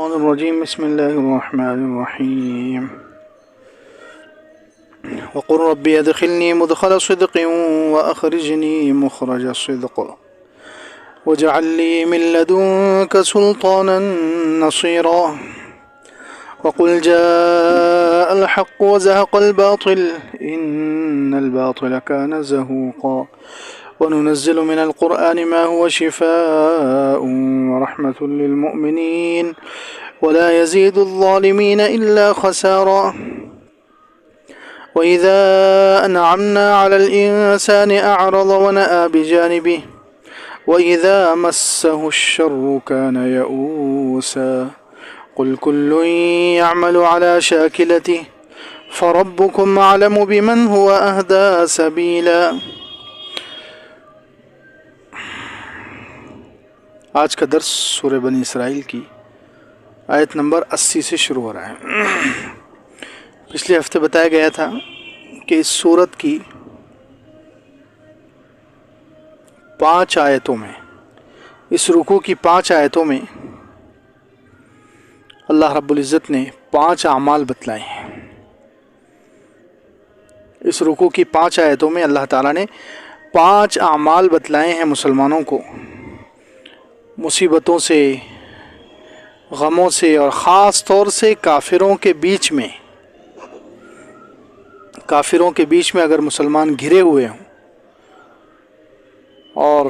الرحمن الرجيم بسم الله الرحمن الرحيم وقل ربي أدخلني مدخل صدق وأخرجني مخرج صدق واجعل لي من لدنك سلطانا نصيرا وقل جاء الحق وزهق الباطل إن الباطل كان زهوقا وننزل من القرآن ما هو شفاء ورحمة للمؤمنين ولا يزيد الظالمين إلا خسارا وإذا أنعمنا على الإنسان أعرض ونأى بجانبه وإذا مسه الشر كان يئوسا قل كل يعمل على شاكلته فربكم أعلم بمن هو أهدى سبيلا. آج کا درس سورہ بنی اسرائیل کی آیت نمبر 80 سے شروع ہو رہا ہے. پچھلے ہفتے بتایا گیا تھا کہ اس سورت کی 5 آیتوں میں، اس رکوع کی 5 آیتوں میں اللہ رب العزت نے 5 اعمال بتلائے ہیں. اس رکوع کی 5 آیتوں میں اللہ تعالیٰ نے 5 اعمال بتلائے ہیں مسلمانوں کو، مصیبتوں سے، غموں سے، اور خاص طور سے کافروں کے بیچ میں اگر مسلمان گھرے ہوئے ہوں اور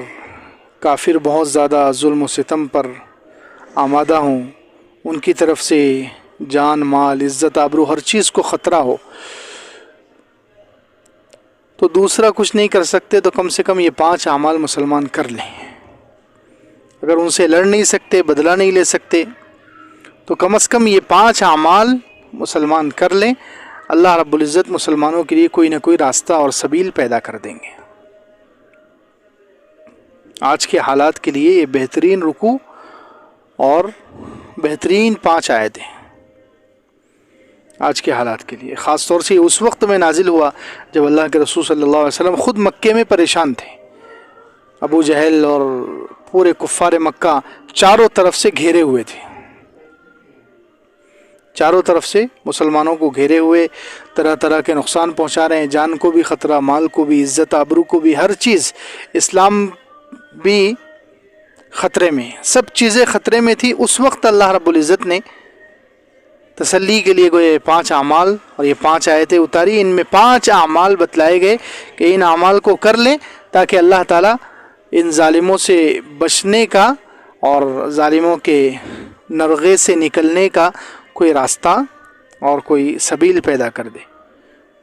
کافر بہت زیادہ ظلم و ستم پر آمادہ ہوں، ان کی طرف سے جان، مال، عزت، آبرو، ہر چیز کو خطرہ ہو، تو دوسرا کچھ نہیں کر سکتے تو کم سے کم یہ 5 اعمال مسلمان کر لیں. اگر ان سے لڑ نہیں سکتے، بدلہ نہیں لے سکتے، تو کم از کم یہ 5 اعمال مسلمان کر لیں. اللہ رب العزت مسلمانوں کے لیے کوئی نہ کوئی راستہ اور سبیل پیدا کر دیں گے. آج کے حالات کے لیے یہ بہترین رکوع اور بہترین 5 آیتیں آج کے حالات کے لیے. خاص طور سے اس وقت میں نازل ہوا جب اللہ کے رسول صلی اللہ علیہ وسلم خود مکے میں پریشان تھے. ابو جہل اور پورے کفار مکہ چاروں طرف سے گھیرے ہوئے تھے، چاروں طرف سے مسلمانوں کو گھیرے ہوئے، طرح طرح کے نقصان پہنچا رہے ہیں، جان کو بھی خطرہ، مال کو بھی، عزت آبرو کو بھی، ہر چیز، اسلام بھی خطرے میں، سب چیزیں خطرے میں تھی. اس وقت اللہ رب العزت نے تسلی کے لیے یہ 5 اعمال اور یہ 5 آیتیں اتاری. ان میں 5 اعمال بتلائے گئے کہ ان اعمال کو کر لیں تاکہ اللہ تعالیٰ ان ظالموں سے بچنے کا اور ظالموں کے نرغے سے نکلنے کا کوئی راستہ اور کوئی سبیل پیدا کر دے.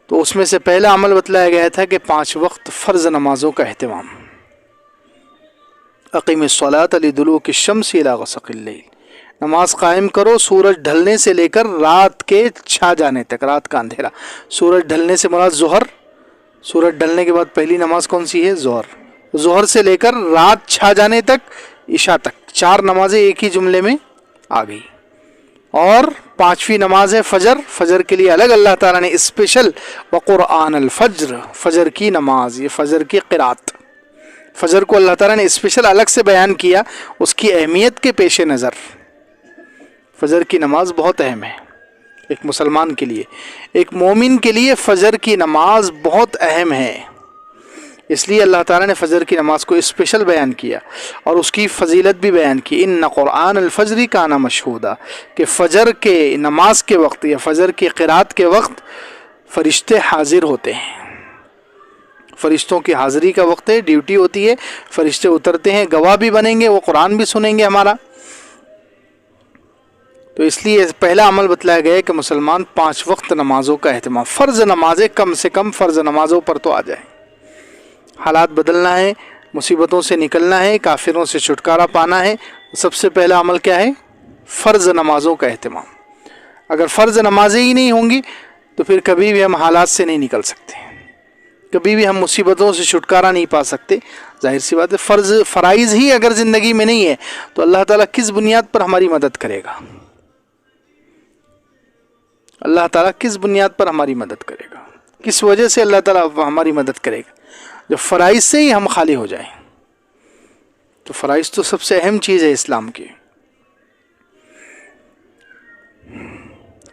تو اس میں سے پہلا عمل بتلایا گیا تھا کہ 5 وقت فرض نمازوں کا اہتمام. اقیم الصلاۃ لدلوک الشمس الی غسق اللیل، نماز قائم کرو سورج ڈھلنے سے لے کر رات کے چھا جانے تک، رات کا اندھیرا. سورج ڈھلنے سے مراد ظہر، سورج ڈھلنے کے بعد پہلی نماز کون سی ہے؟ ظہر. ظہر سے لے کر رات چھا جانے تک، عشاء تک، 4 نمازیں ایک ہی جملے میں آ گئی. اور 5ویں نماز ہے فجر. فجر کے لیے الگ اللہ تعالیٰ نے اسپیشل وقرآن الفجر، فجر کی نماز، یہ فجر کی قرات، فجر کو اللہ تعالیٰ نے اسپیشل الگ سے بیان کیا اس کی اہمیت کے پیش نظر. فجر کی نماز بہت اہم ہے ایک مسلمان کے لیے، ایک مومن کے لیے فجر کی نماز بہت اہم ہے. اس لیے اللہ تعالیٰ نے فجر کی نماز کو اسپیشل بیان کیا اور اس کی فضیلت بھی بیان کی. ان قرآن الفجر کان مشہودا، کہ فجر کے نماز کے وقت یا فجر کی قرات کے وقت فرشتے حاضر ہوتے ہیں. فرشتوں کی حاضری کا وقت ہے، ڈیوٹی ہوتی ہے، فرشتے اترتے ہیں، گواہ بھی بنیں گے، وہ قرآن بھی سنیں گے ہمارا. تو اس لیے پہلا عمل بتلایا گیا ہے کہ مسلمان 5 وقت نمازوں کا اہتمام، فرض نمازیں کم سے کم فرض نمازوں پر تو آ جائیں. حالات بدلنا ہے، مصیبتوں سے نکلنا ہے، کافروں سے چھٹکارا پانا ہے، سب سے پہلا عمل کیا ہے؟ فرض نمازوں کا اہتمام. اگر فرض نمازیں ہی نہیں ہوں گی تو پھر کبھی بھی ہم حالات سے نہیں نکل سکتے، کبھی بھی ہم مصیبتوں سے چھٹکارا نہیں پا سکتے. ظاہر سی بات ہے، فرائض ہی اگر زندگی میں نہیں ہے تو اللہ تعالیٰ کس بنیاد پر ہماری مدد کرے گا؟ اللہ تعالیٰ کس بنیاد پر ہماری مدد کرے گا؟ کس وجہ سے اللہ تعالیٰ ہماری مدد کرے گا؟ جب فرائض سے ہی ہم خالی ہو جائیں. تو فرائض تو سب سے اہم چیز ہے اسلام کی.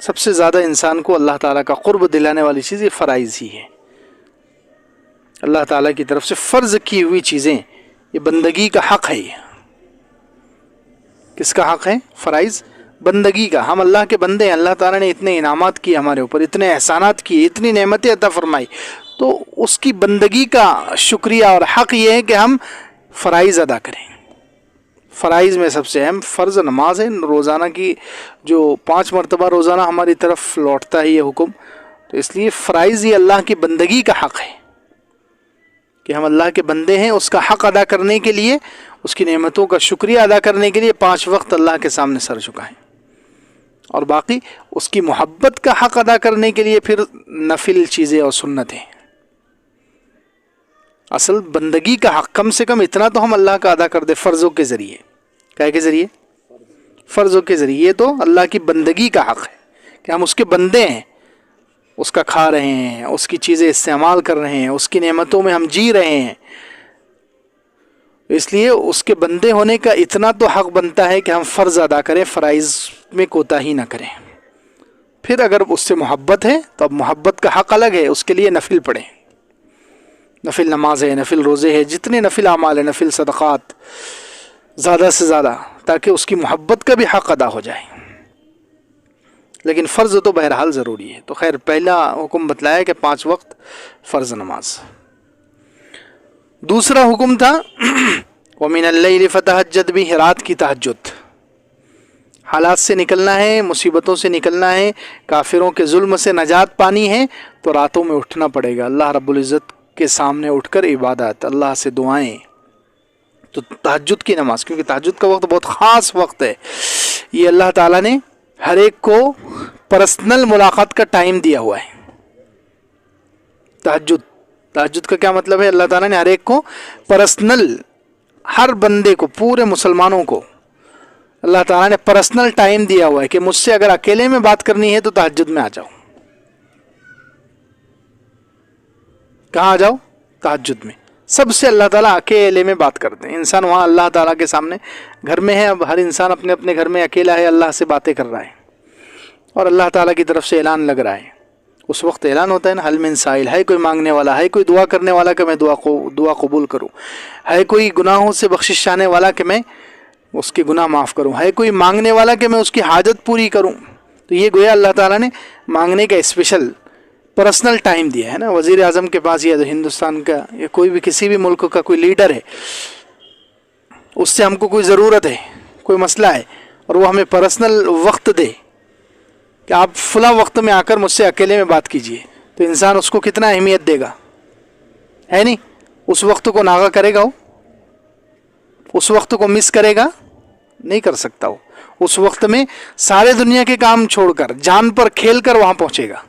سب سے زیادہ انسان کو اللہ تعالیٰ کا قرب دلانے والی چیز یہ فرائض ہی ہے. اللہ تعالیٰ کی طرف سے فرض کی ہوئی چیزیں، یہ بندگی کا حق ہے. یہ کس کا حق ہے؟ فرائض، بندگی کا. ہم اللہ کے بندے ہیں، اللہ تعالیٰ نے اتنے انعامات کیے ہمارے اوپر، اتنے احسانات کیے، اتنی نعمتیں عطا فرمائی، تو اس کی بندگی کا شکریہ اور حق یہ ہے کہ ہم فرائض ادا کریں. فرائض میں سب سے اہم فرض نماز ہے. روزانہ کی جو 5 مرتبہ روزانہ ہماری طرف لوٹتا ہے یہ حکم، تو اس لیے فرائض یہ اللہ کی بندگی کا حق ہے کہ ہم اللہ کے بندے ہیں. اس کا حق ادا کرنے کے لیے، اس کی نعمتوں کا شکریہ ادا کرنے کے لیے 5 وقت اللہ کے سامنے سر جھکائیں، اور باقی اس کی محبت کا حق ادا کرنے کے لیے پھر نفل چیزیں اور سنتیں. اصل بندگی کا حق کم سے کم اتنا تو ہم اللہ کا ادا کر دیں فرضوں کے ذریعے. کیا کے ذریعے؟ فرضوں کے ذریعے. تو اللہ کی بندگی کا حق ہے کہ ہم اس کے بندے ہیں، اس کا کھا رہے ہیں، اس کی چیزیں استعمال کر رہے ہیں، اس کی نعمتوں میں ہم جی رہے ہیں. اس لیے اس کے بندے ہونے کا اتنا تو حق بنتا ہے کہ ہم فرض ادا کریں، فرائض میں کوتاہی نہ کریں. پھر اگر اس سے محبت ہے تو اب محبت کا حق الگ ہے، اس کے لیے نفل پڑھیں. نفل نماز ہے، نفل روزے ہے، جتنے نفل اعمال ہیں، نفل صدقات زیادہ سے زیادہ، تاکہ اس کی محبت کا بھی حق ادا ہو جائے. لیکن فرض تو بہرحال ضروری ہے. تو خیر پہلا حکم بتلایا کہ 5 وقت فرض نماز. دوسرا حکم تھا وَمِنَ اللَّيْلِ فَتَهَجَّدْ بِهِ، رات کی تہجد. حالات سے نکلنا ہے، مصیبتوں سے نکلنا ہے، کافروں کے ظلم سے نجات پانی ہے، تو راتوں میں اٹھنا پڑے گا اللہ رب العزت کے سامنے اٹھ کر عبادت، اللہ سے دعائیں. تو تہجد کی نماز، کیونکہ تہجد کا وقت بہت خاص وقت ہے. یہ اللہ تعالیٰ نے ہر ایک کو پرسنل ملاقات کا ٹائم دیا ہوا ہے. تہجد کا کیا مطلب ہے؟ اللہ تعالیٰ نے ہر ایک کو پرسنل، ہر بندے کو، پورے مسلمانوں کو اللہ تعالیٰ نے پرسنل ٹائم دیا ہوا ہے کہ مجھ سے اگر اکیلے میں بات کرنی ہے تو تہجد میں آ جاؤ. کہاں آ جاؤ؟ تہجد میں. سب سے اللہ تعالیٰ اکیلے میں بات کرتے ہیں. انسان وہاں اللہ تعالیٰ کے سامنے گھر میں ہے، اب ہر انسان اپنے اپنے گھر میں اکیلا ہے، اللہ سے باتیں کر رہا ہے، اور اللہ تعالیٰ کی طرف سے اعلان لگ رہا ہے. اس وقت اعلان ہوتا ہے نا، حل من سائل، ہے کوئی مانگنے والا، ہے کوئی دعا کرنے والا کہ میں دعا قبول کروں، ہے کوئی گناہوں سے بخشش چاہنے والا کہ میں اس کے گناہ معاف کروں، ہے کوئی مانگنے والا کہ میں اس کی حاجت پوری کروں. تو یہ گویا اللہ تعالیٰ نے مانگنے کا اسپیشل پرسنل ٹائم دیا ہے نا. وزیر اعظم کے پاس یا ہندوستان کا یا کوئی بھی کسی بھی ملک کا کوئی لیڈر ہے، اس سے ہم کو کوئی ضرورت ہے، کوئی مسئلہ ہے، اور وہ ہمیں پرسنل وقت دے کہ آپ فلاں وقت میں آ کر مجھ سے اکیلے میں بات کیجئے، تو انسان اس کو کتنا اہمیت دے گا، ہے نہیں؟ اس وقت کو ناغہ کرے گا، وہ اس وقت کو مس کرے گا؟ نہیں کر سکتا. وہ اس وقت میں سارے دنیا کے کام چھوڑ کر، جان پر کھیل کر وہاں پہنچے گا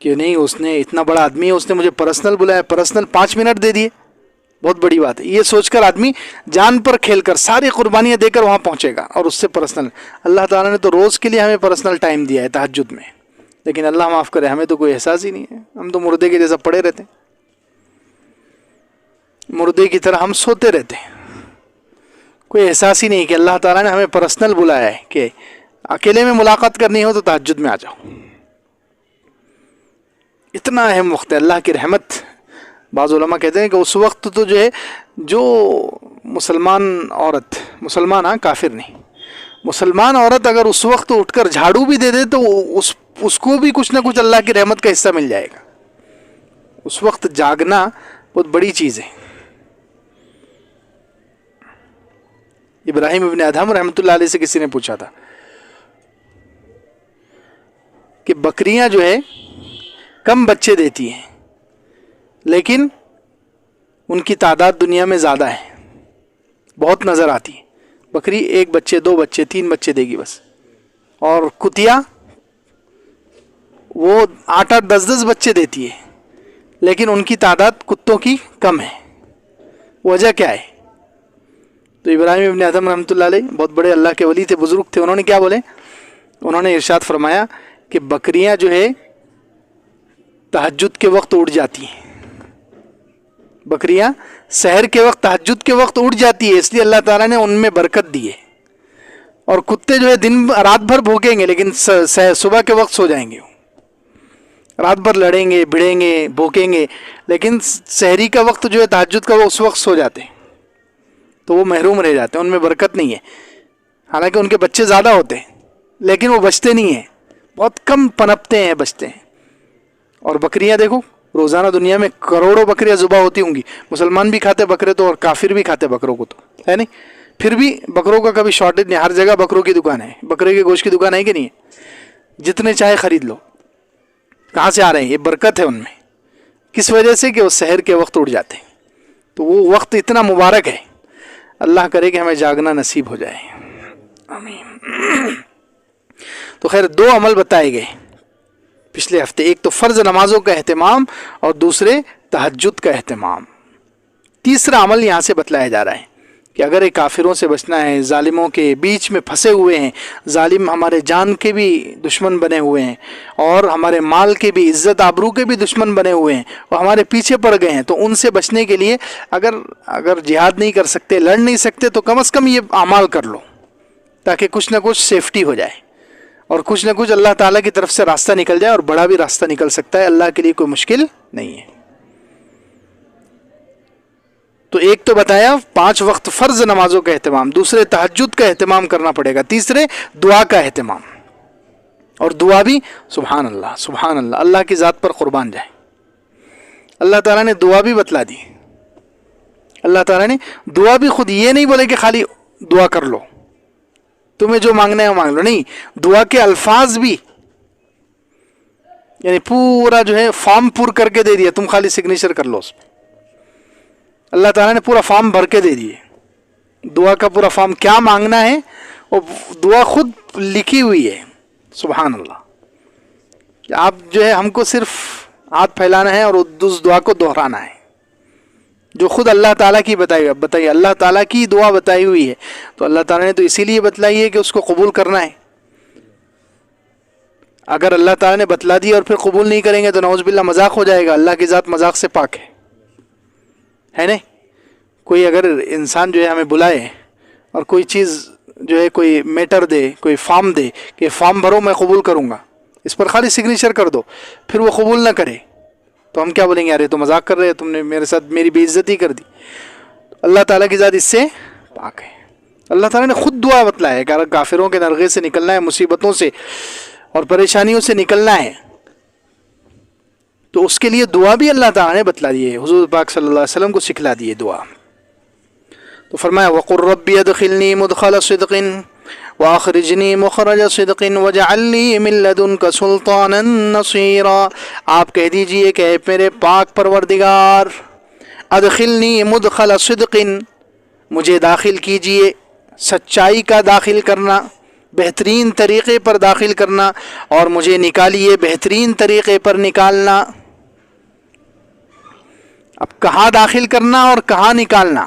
کہ نہیں، اس نے اتنا بڑا آدمی ہے، اس نے مجھے پرسنل بلایا، پرسنل 5 منٹ دے دیے، بہت بڑی بات ہے. یہ سوچ کر آدمی جان پر کھیل کر ساری قربانیاں دے کر وہاں پہنچے گا، اور اس سے پرسنل. اللہ تعالیٰ نے تو روز کے لیے ہمیں پرسنل ٹائم دیا ہے تہجد میں، لیکن اللہ معاف کرے ہمیں تو کوئی احساس ہی نہیں ہے. ہم تو مردے کے جیسا پڑے رہتے ہیں، مردے کی طرح ہم سوتے رہتے ہیں. کوئی احساس ہی نہیں کہ اللہ تعالیٰ نے ہمیں پرسنل بلایا ہے کہ اکیلے میں ملاقات کرنی ہو تو تہجد میں آ جاؤ. اتنا اہم وقت ہے. اللہ کی رحمت. بعض علماء کہتے ہیں کہ اس وقت تو جو ہے، جو مسلمان عورت، مسلمان ہاں کافر نہیں، مسلمان عورت اگر اس وقت اٹھ کر جھاڑو بھی دے دے تو اس کو بھی کچھ نہ کچھ اللہ کی رحمت کا حصہ مل جائے گا. اس وقت جاگنا بہت بڑی چیز ہے. ابراہیم ابن ادہم رحمۃ اللہ علیہ سے کسی نے پوچھا تھا کہ بکریاں جو ہے کم بچے دیتی ہیں، لیکن ان کی تعداد دنیا میں زیادہ ہے، بہت نظر آتی ہے. بکری 1 بچے، 2 بچے، 3 بچے دے گی بس. اور کتیا وہ 8-8 10-10 بچے دیتی ہے، لیکن ان کی تعداد کتوں کی کم ہے. وجہ کیا ہے؟ تو ابراہیم ابن ادہم رحمۃ اللہ علیہ بہت بڑے اللہ کے ولی تھے، بزرگ تھے. انہوں نے کیا بولے؟ انہوں نے ارشاد فرمایا کہ بکریاں جو ہے تہجد کے وقت اٹھ جاتی ہیں. بکریاں سحر کے وقت، تہجد کے وقت اٹھ جاتی ہے، اس لیے اللہ تعالیٰ نے ان میں برکت دی ہے. اور کتے جو ہے رات بھر بھوکیں گے لیکن صبح کے وقت سو جائیں گے. رات بھر لڑیں گے بھڑیں گے بھوکیں گے لیکن سحری کا وقت جو ہے تہجد کا وہ اس وقت سو جاتے ہیں. تو وہ محروم رہ جاتے ہیں, ان میں برکت نہیں ہے. حالانکہ ان کے بچے زیادہ ہوتے ہیں لیکن وہ بچتے نہیں ہیں, بہت کم پنپتے ہیں, بچتے ہیں. اور بکریاں دیکھو, روزانہ دنیا میں کروڑوں بکریاں ذبح ہوتی ہوں گی. مسلمان بھی کھاتے بکرے تو, اور کافر بھی کھاتے بکروں کو, تو ہے نہیں. پھر بھی بکروں کا کبھی شارٹیج نہیں, ہر جگہ بکروں کی دکان ہے, بکرے کے گوشت کی دکان ہے کہ نہیں ہے؟ جتنے چاہے خرید لو. کہاں سے آ رہے ہیں؟ یہ برکت ہے ان میں. کس وجہ سے کہ وہ سحر کے وقت اٹھ جاتے ہیں. تو وہ وقت اتنا مبارک ہے, اللہ کرے کہ ہمیں جاگنا نصیب ہو جائے, آمین. تو خیر 2 عمل بتائے گئے پچھلے ہفتے, ایک تو فرض نمازوں کا اہتمام اور دوسرے تہجد کا اہتمام. تیسرا عمل یہاں سے بتلایا جا رہا ہے کہ اگر ایک کافروں سے بچنا ہے, ظالموں کے بیچ میں پھنسے ہوئے ہیں, ظالم ہمارے جان کے بھی دشمن بنے ہوئے ہیں اور ہمارے مال کے بھی, عزت آبرو کے بھی دشمن بنے ہوئے ہیں اور ہمارے پیچھے پڑ گئے ہیں, تو ان سے بچنے کے لیے اگر جہاد نہیں کر سکتے, لڑ نہیں سکتے, تو کم از کم یہ اعمال کر لو تاکہ کچھ نہ کچھ سیفٹی ہو جائے اور کچھ نہ کچھ اللہ تعالیٰ کی طرف سے راستہ نکل جائے. اور بڑا بھی راستہ نکل سکتا ہے, اللہ کے لیے کوئی مشکل نہیں ہے. تو ایک تو بتایا 5 وقت فرض نمازوں کا اہتمام, دوسرے تہجد کا اہتمام کرنا پڑے گا, تیسرے دعا کا اہتمام. اور دعا بھی سبحان اللہ سبحان اللہ, اللہ کی ذات پر قربان جائے. اللہ تعالیٰ نے دعا بھی بتلا دی. اللہ تعالیٰ نے دعا بھی خود یہ نہیں بولے کہ خالی دعا کر لو, تمہیں جو مانگنا ہے وہ مانگ لو, نہیں, دعا کے الفاظ بھی, یعنی پورا جو ہے فارم پور کر کے دے دیا, تم خالی سگنیچر کر لو اس میں. اللہ تعالیٰ نے پورا فارم بھر کے دے دیے, دعا کا پورا فارم, کیا مانگنا ہے وہ دعا خود لکھی ہوئی ہے. سبحان اللہ. آپ جو ہے ہم کو صرف ہاتھ پھیلانا ہے اور اس دعا کو دہرانا ہے جو خود اللہ تعالیٰ کی بتائی, اللہ تعالیٰ کی دعا بتائی ہوئی ہے. تو اللہ تعالیٰ نے تو اسی لیے بتلائی ہے کہ اس کو قبول کرنا ہے. اگر اللہ تعالیٰ نے بتلا دی اور پھر قبول نہیں کریں گے تو نعوذ باللہ مذاق ہو جائے گا. اللہ کی ذات مذاق سے پاک ہے نہیں. کوئی اگر انسان جو ہے ہمیں بلائے اور کوئی چیز جو ہے کوئی میٹر دے, کوئی فارم دے کہ فارم بھرو میں قبول کروں گا, اس پر خالی سگنیچر کر دو, پھر وہ قبول نہ کرے تو ہم کیا بولیں گے, ارے تو مذاق کر رہے, تم نے میرے ساتھ میری بے عزتی کر دی. اللہ تعالیٰ کی ذات اس سے پاک ہے. اللہ تعالیٰ نے خود دعا بتلایا ہے کہ اگر کافروں کے نرغے سے نکلنا ہے, مصیبتوں سے اور پریشانیوں سے نکلنا ہے, تو اس کے لیے دعا بھی اللہ تعالیٰ نے بتلا دی ہے. حضور پاک صلی اللہ علیہ وسلم کو سکھلا دی ہے دعا. تو فرمایا وَقُلْ رَبِّ ادْخِلْنِي مُدْخَلَ صِدْقٍ وَأَخْرِجْنِي مُخْرَجَ صِدْقٍ وَاجْعَلْ لِي مِن لَّدُنْكَ سُلْطَانًا نَصِيرًا. آپ کہہ دیجئے کہ اے میرے پاک پروردگار, ادخلنی مدخل صدق, مجھے داخل کیجئے سچائی کا داخل کرنا, بہترین طریقے پر داخل کرنا, اور مجھے نکالیے بہترین طریقے پر نکالنا. اب کہاں داخل کرنا اور کہاں نکالنا,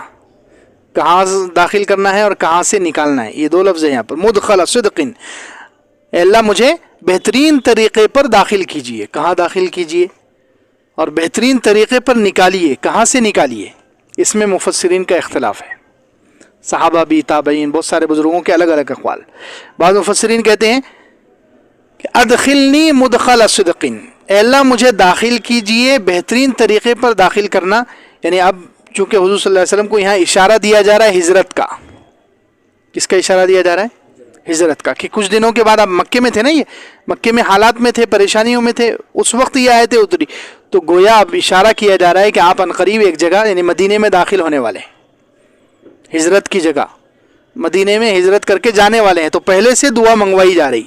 کہاں داخل کرنا ہے اور کہاں سے نکالنا ہے, یہ 2 لفظ ہیں یہاں پر. مدخل صدق, اے اللہ مجھے بہترین طریقے پر داخل کیجئے, کہاں داخل کیجئے, اور بہترین طریقے پر نکالیے, کہاں سے نکالیے. اس میں مفسرین کا اختلاف ہے, صحابہ بھی, تابعین, بہت سارے بزرگوں کے الگ الگ اقوال. بعض مفسرین کہتے ہیں کہ ادخلنی مدخل صدق, اے اللہ مجھے داخل کیجئے بہترین طریقے پر داخل کرنا. یعنی اب چونکہ حضور صلی اللہ علیہ وسلم کو یہاں اشارہ دیا جا رہا ہے ہجرت کا. کس کا اشارہ دیا جا رہا ہے؟ ہجرت کا. کہ کچھ دنوں کے بعد آپ مکے میں تھے نا, یہ مکے میں حالات میں تھے, پریشانیوں میں تھے, اس وقت یہ آیتیں اتری. تو گویا اب اشارہ کیا جا رہا ہے کہ آپ عنقریب ایک جگہ یعنی مدینے میں داخل ہونے والے ہیں, ہجرت کی جگہ مدینے میں ہجرت کر کے جانے والے ہیں. تو پہلے سے دعا منگوائی جا رہی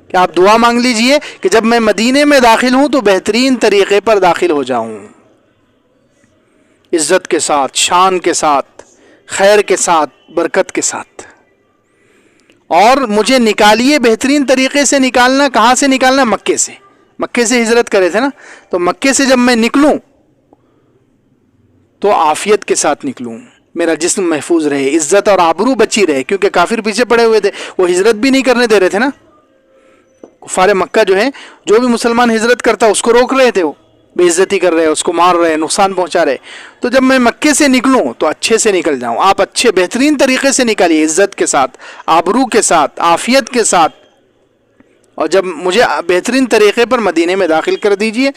کہ آپ دعا مانگ لیجئے کہ جب میں مدینے میں داخل ہوں تو بہترین طریقے پر داخل ہو جاؤں, عزت کے ساتھ, شان کے ساتھ, خیر کے ساتھ, برکت کے ساتھ. اور مجھے نکالیے بہترین طریقے سے. نکالنا کہاں سے نکالنا؟ مکے سے. مکے سے ہجرت کرے تھے نا, تو مکے سے جب میں نکلوں تو عافیت کے ساتھ نکلوں, میرا جسم محفوظ رہے, عزت اور آبرو بچی رہے, کیونکہ کافر پیچھے پڑے ہوئے تھے, وہ ہجرت بھی نہیں کرنے دے رہے تھے نا. کفار مکہ جو ہے, جو بھی مسلمان ہجرت کرتا اس کو روک رہے تھے وہ, بے عزتی کر رہے ہیں، اس کو مار رہے ہیں، نقصان پہنچا رہے. تو جب میں مکے سے نکلوں تو اچھے سے نکل جاؤں. آپ اچھے بہترین طریقے سے نکالیے، عزت کے ساتھ، آبرو کے ساتھ، عافیت کے ساتھ. اور جب مجھے بہترین طریقے پر مدینے میں داخل کر دیجئے،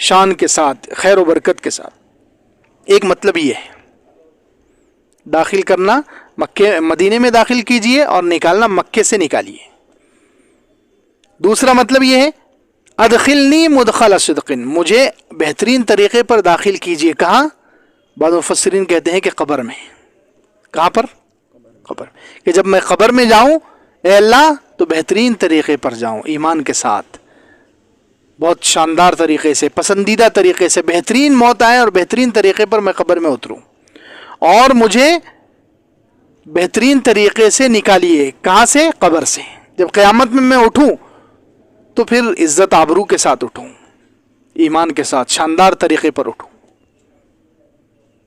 شان کے ساتھ، خیر و برکت کے ساتھ. ایک مطلب یہ ہے داخل کرنا، مکے مدینے میں داخل کیجئے، اور نکالنا مکے سے نکالیے. دوسرا مطلب یہ ہے ادخلنی مدخل صدق، مجھے بہترین طریقے پر داخل کیجئے. کہاں؟ بعض مفسرین کہتے ہیں کہ قبر میں. کہاں پر؟ قبر. کہ جب میں قبر میں جاؤں اے اللہ تو بہترین طریقے پر جاؤں، ایمان کے ساتھ، بہت شاندار طریقے سے، پسندیدہ طریقے سے، بہترین موت آئے اور بہترین طریقے پر میں قبر میں اتروں. اور مجھے بہترین طریقے سے نکالیے. کہاں سے؟ قبر سے. جب قیامت میں اٹھوں تو پھر عزت آبرو کے ساتھ اٹھوں، ایمان کے ساتھ، شاندار طریقے پر اٹھوں.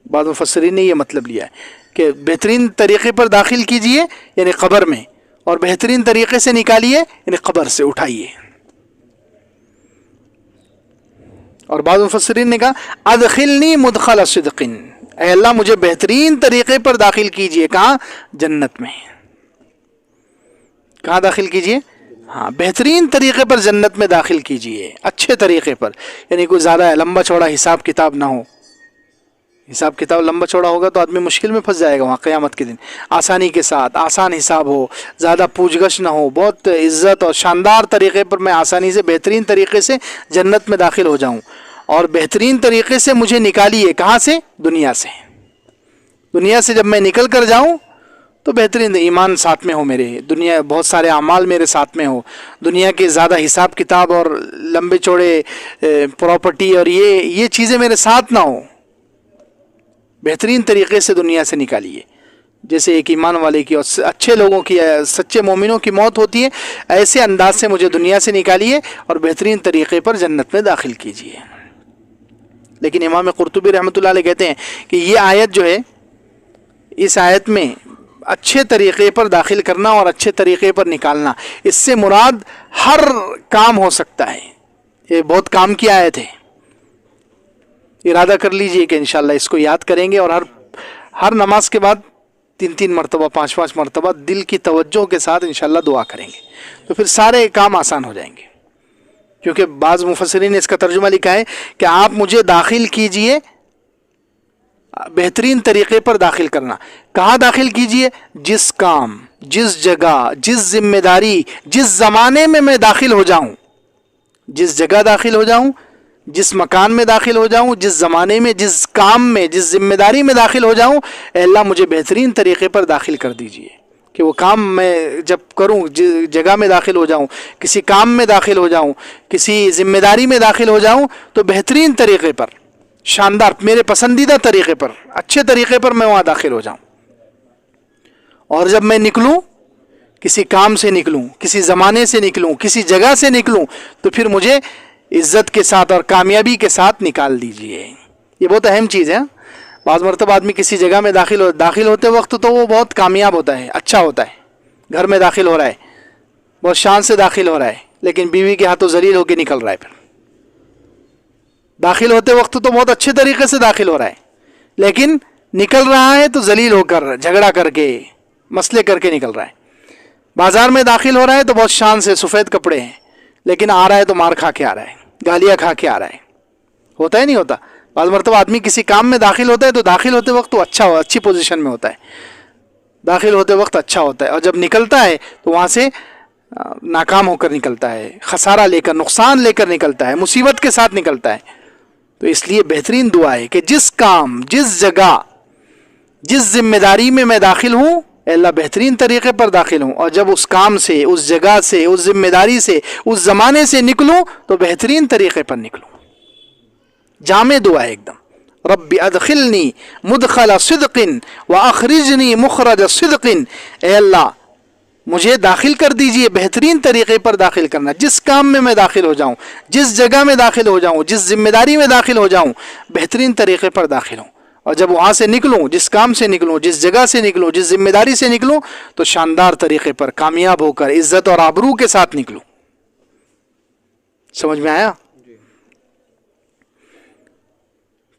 بعض مفسرین نے یہ مطلب لیا ہے کہ بہترین طریقے پر داخل کیجئے یعنی قبر میں، اور بہترین طریقے سے نکالیے یعنی قبر سے اٹھائیے. اور بعض مفسرین نے کہا ادخلنی مدخل صدق، اے اللہ مجھے بہترین طریقے پر داخل کیجئے. کہاں؟ جنت میں. کہاں داخل کیجئے؟ ہاں بہترین طریقے پر جنت میں داخل کیجئے، اچھے طریقے پر. یعنی کوئی زیادہ لمبا چوڑا حساب کتاب نہ ہو. حساب کتاب لمبا چوڑا ہوگا تو آدمی مشکل میں پھنس جائے گا وہاں قیامت کے دن. آسانی کے ساتھ، آسان حساب ہو، زیادہ پوچھ گچھ نہ ہو، بہت عزت اور شاندار طریقے پر میں آسانی سے، بہترین طریقے سے جنت میں داخل ہو جاؤں. اور بہترین طریقے سے مجھے نکالیے. کہاں سے؟ دنیا سے. دنیا سے جب میں نکل کر جاؤں تو بہترین ایمان ساتھ میں ہو میرے، دنیا بہت سارے اعمال میرے ساتھ میں ہو، دنیا کے زیادہ حساب کتاب اور لمبے چوڑے پراپرٹی اور یہ چیزیں میرے ساتھ نہ ہوں. بہترین طریقے سے دنیا سے نکالیے. جیسے ایک ایمان والے کی اور اچھے لوگوں کی، سچے مومنوں کی موت ہوتی ہے، ایسے انداز سے مجھے دنیا سے نکالیے اور بہترین طریقے پر جنت میں داخل کیجیے. لیکن امام قرطبی رحمۃ اللہ علیہ کہتے ہیں کہ یہ آیت جو ہے، اس آیت میں اچھے طریقے پر داخل کرنا اور اچھے طریقے پر نکالنا، اس سے مراد ہر کام ہو سکتا ہے. یہ بہت کام کی آیت ہے. ارادہ کر لیجئے کہ انشاءاللہ اس کو یاد کریں گے، اور ہر نماز کے بعد 3 مرتبہ 5 مرتبہ دل کی توجہ کے ساتھ انشاءاللہ دعا کریں گے، تو پھر سارے کام آسان ہو جائیں گے. کیونکہ بعض مفسرین نے اس کا ترجمہ لکھا ہے کہ آپ مجھے داخل کیجئے، بہترین طریقے پر داخل کرنا. کہاں داخل کیجئے؟ جس کام، جس جگہ، جس ذمہ داری، جس زمانے میں داخل ہو جاؤں، جس جگہ داخل ہو جاؤں، جس مکان میں داخل ہو جاؤں، جس زمانے میں، جس کام میں، جس ذمہ داری میں داخل ہو جاؤں، اے اللہ مجھے بہترین طریقے پر داخل کر دیجئے. کہ وہ کام میں جب کروں، جگہ میں داخل ہو جاؤں، کسی کام میں داخل ہو جاؤں، کسی ذمہ داری میں داخل ہو جاؤں، تو بہترین طریقے پر، شاندار، میرے پسندیدہ طریقے پر، اچھے طریقے پر میں وہاں داخل ہو جاؤں. اور جب میں نکلوں، کسی کام سے نکلوں، کسی زمانے سے نکلوں، کسی جگہ سے نکلوں، تو پھر مجھے عزت کے ساتھ اور کامیابی کے ساتھ نکال دیجئے. یہ بہت اہم چیز ہے. بعض مرتبہ آدمی کسی جگہ میں داخل ہوتے وقت تو وہ بہت کامیاب ہوتا ہے، اچھا ہوتا ہے، گھر میں داخل ہو رہا ہے، بہت شان سے داخل ہو رہا ہے، لیکن بیوی کے ہاتھوں ذلیل ہو کے نکل رہا ہے. پھر داخل ہوتے وقت تو بہت اچھے طریقے سے داخل ہو رہا ہے، لیکن نکل رہا ہے تو ذلیل ہو کر، جھگڑا کر کے، مسئلے کر کے نکل رہا ہے. بازار میں داخل ہو رہا ہے تو بہت شان سے، سفید کپڑے ہیں، لیکن آ رہا ہے تو مار کھا کے آ رہا ہے، گالیاں کھا کے آ رہا ہے. ہوتا ہے نہیں ہوتا؟ بعض مرتبہ آدمی کسی کام میں داخل ہوتا ہے تو داخل ہوتے وقت تو اچھی پوزیشن میں ہوتا ہے، داخل ہوتے وقت اچھا ہوتا ہے، اور جب نکلتا ہے تو وہاں سے ناکام ہو کر نکلتا ہے، خسارہ لے کر، نقصان لے کر نکلتا ہے، مصیبت کے ساتھ نکلتا ہے. تو اس لیے بہترین دعا ہے کہ جس کام، جس جگہ، جس ذمہ داری میں داخل ہوں، اے اللہ بہترین طریقے پر داخل ہوں، اور جب اس کام سے، اس جگہ سے، اس ذمہ داری سے، اس زمانے سے نکلوں تو بہترین طریقے پر نکلوں. جامع دعا ہے ایک دم. رب ادخلنی مدخل صدق واخرجنی مخرج صدق. اے اللہ مجھے داخل کر دیجئے، بہترین طریقے پر داخل کرنا. جس کام میں داخل ہو جاؤں، جس جگہ میں داخل ہو جاؤں، جس ذمہ داری میں داخل ہو جاؤں، بہترین طریقے پر داخل ہوں. اور جب وہاں سے نکلوں، جس کام سے نکلوں، جس جگہ سے نکلوں، جس ذمہ داری سے نکلوں، تو شاندار طریقے پر، کامیاب ہو کر، عزت اور آبرو کے ساتھ نکلوں. سمجھ میں آیا؟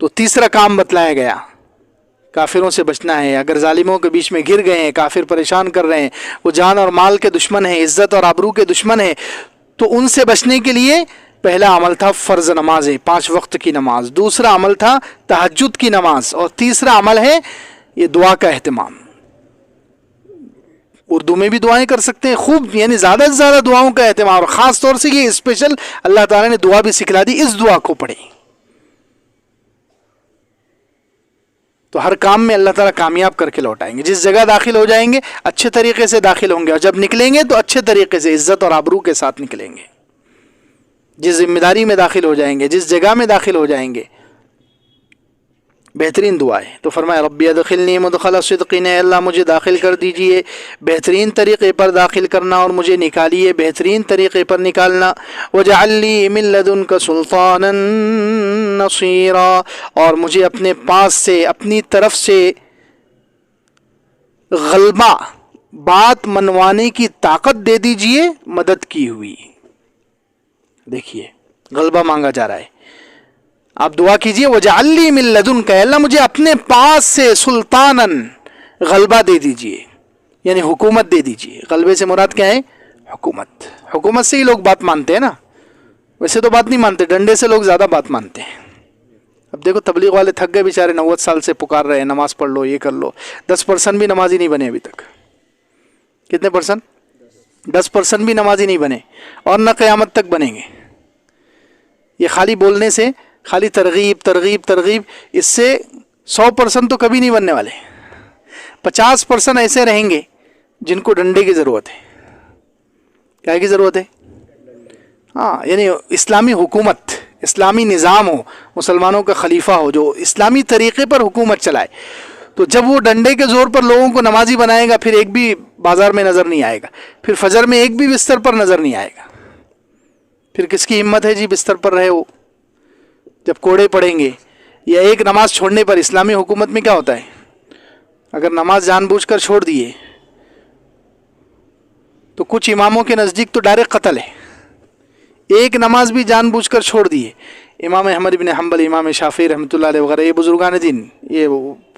تو تیسرا کام بتلایا گیا، کافروں سے بچنا ہے. اگر ظالموں کے بیچ میں گر گئے ہیں، کافر پریشان کر رہے ہیں، وہ جان اور مال کے دشمن ہیں، عزت اور آبرو کے دشمن ہیں، تو ان سے بچنے کے لیے پہلا عمل تھا فرض نمازیں، 5 وقت کی نماز. دوسرا عمل تھا تہجد کی نماز. اور تیسرا عمل ہے یہ دعا کا اہتمام. اردو میں بھی دعائیں کر سکتے ہیں خوب، یعنی زیادہ سے زیادہ دعاؤں کا اہتمام. اور خاص طور سے یہ اسپیشل اللہ تعالیٰ نے دعا بھی سکھلا دی، اس دعا کو پڑھیں. تو ہر کام میں اللہ تعالیٰ کامیاب کر کے لوٹائیں گے. جس جگہ داخل ہو جائیں گے اچھے طریقے سے داخل ہوں گے، اور جب نکلیں گے تو اچھے طریقے سے عزت اور آبرو کے ساتھ نکلیں گے. جس ذمہ داری میں داخل ہو جائیں گے، جس جگہ میں داخل ہو جائیں گے. بہترین دعا ہے. تو فرمایا ربی ادخلنی مدخل صدقین، اے اللہ مجھے داخل کر دیجئے بہترین طریقے پر داخل کرنا، اور مجھے نکالیے بہترین طریقے پر نکالنا. وجعل لی من لدنک سلطانا نصیرا، اور مجھے اپنے پاس سے، اپنی طرف سے غلبہ، بات منوانے کی طاقت دے دیجئے، مدد کی ہوئی. دیکھیے غلبہ مانگا جا رہا ہے. آپ دعا کیجئے وجعل لی من لدنک، اے اللہ مجھے اپنے پاس سے سلطانا، غلبہ دے دیجئے، یعنی حکومت دے دیجئے. غلبے سے مراد کیا ہے؟ حکومت. حکومت سے ہی لوگ بات مانتے ہیں نا، ویسے تو بات نہیں مانتے، ڈنڈے سے لوگ زیادہ بات مانتے ہیں. اب دیکھو تبلیغ والے تھک گئے بیچارے، 90 سال سے پکار رہے ہیں نماز پڑھ لو، یہ کر لو. 10% بھی نمازی نہیں بنے ابھی تک. کتنے پرسنٹ؟ 10% بھی نمازی نہیں بنے، اور نہ قیامت تک بنیں گے. یہ خالی بولنے سے، خالی ترغیب ترغیب ترغیب، اس سے 100% تو کبھی نہیں بننے والے. 50% ایسے رہیں گے جن کو ڈنڈے کی ضرورت ہے. کیا کی ضرورت ہے؟ ہاں، یعنی اسلامی حکومت، اسلامی نظام ہو، مسلمانوں کا خلیفہ ہو جو اسلامی طریقے پر حکومت چلائے. تو جب وہ ڈنڈے کے زور پر لوگوں کو نمازی بنائے گا، پھر ایک بھی بازار میں نظر نہیں آئے گا، پھر فجر میں ایک بھی بستر پر نظر نہیں آئے گا. پھر کس کی ہمت ہے جی بستر پر رہے؟ وہ جب کوڑے پڑیں گے یا ایک نماز چھوڑنے پر. اسلامی حکومت میں کیا ہوتا ہے؟ اگر نماز جان بوجھ کر چھوڑ دیے تو کچھ اماموں کے نزدیک تو ڈائریکٹ قتل ہے. ایک نماز بھی جان بوجھ کر چھوڑ دیے. امام احمد بن حنبل، امام شافعی رحمۃ اللہ علیہ وغیرہ، یہ بزرگان دین، یہ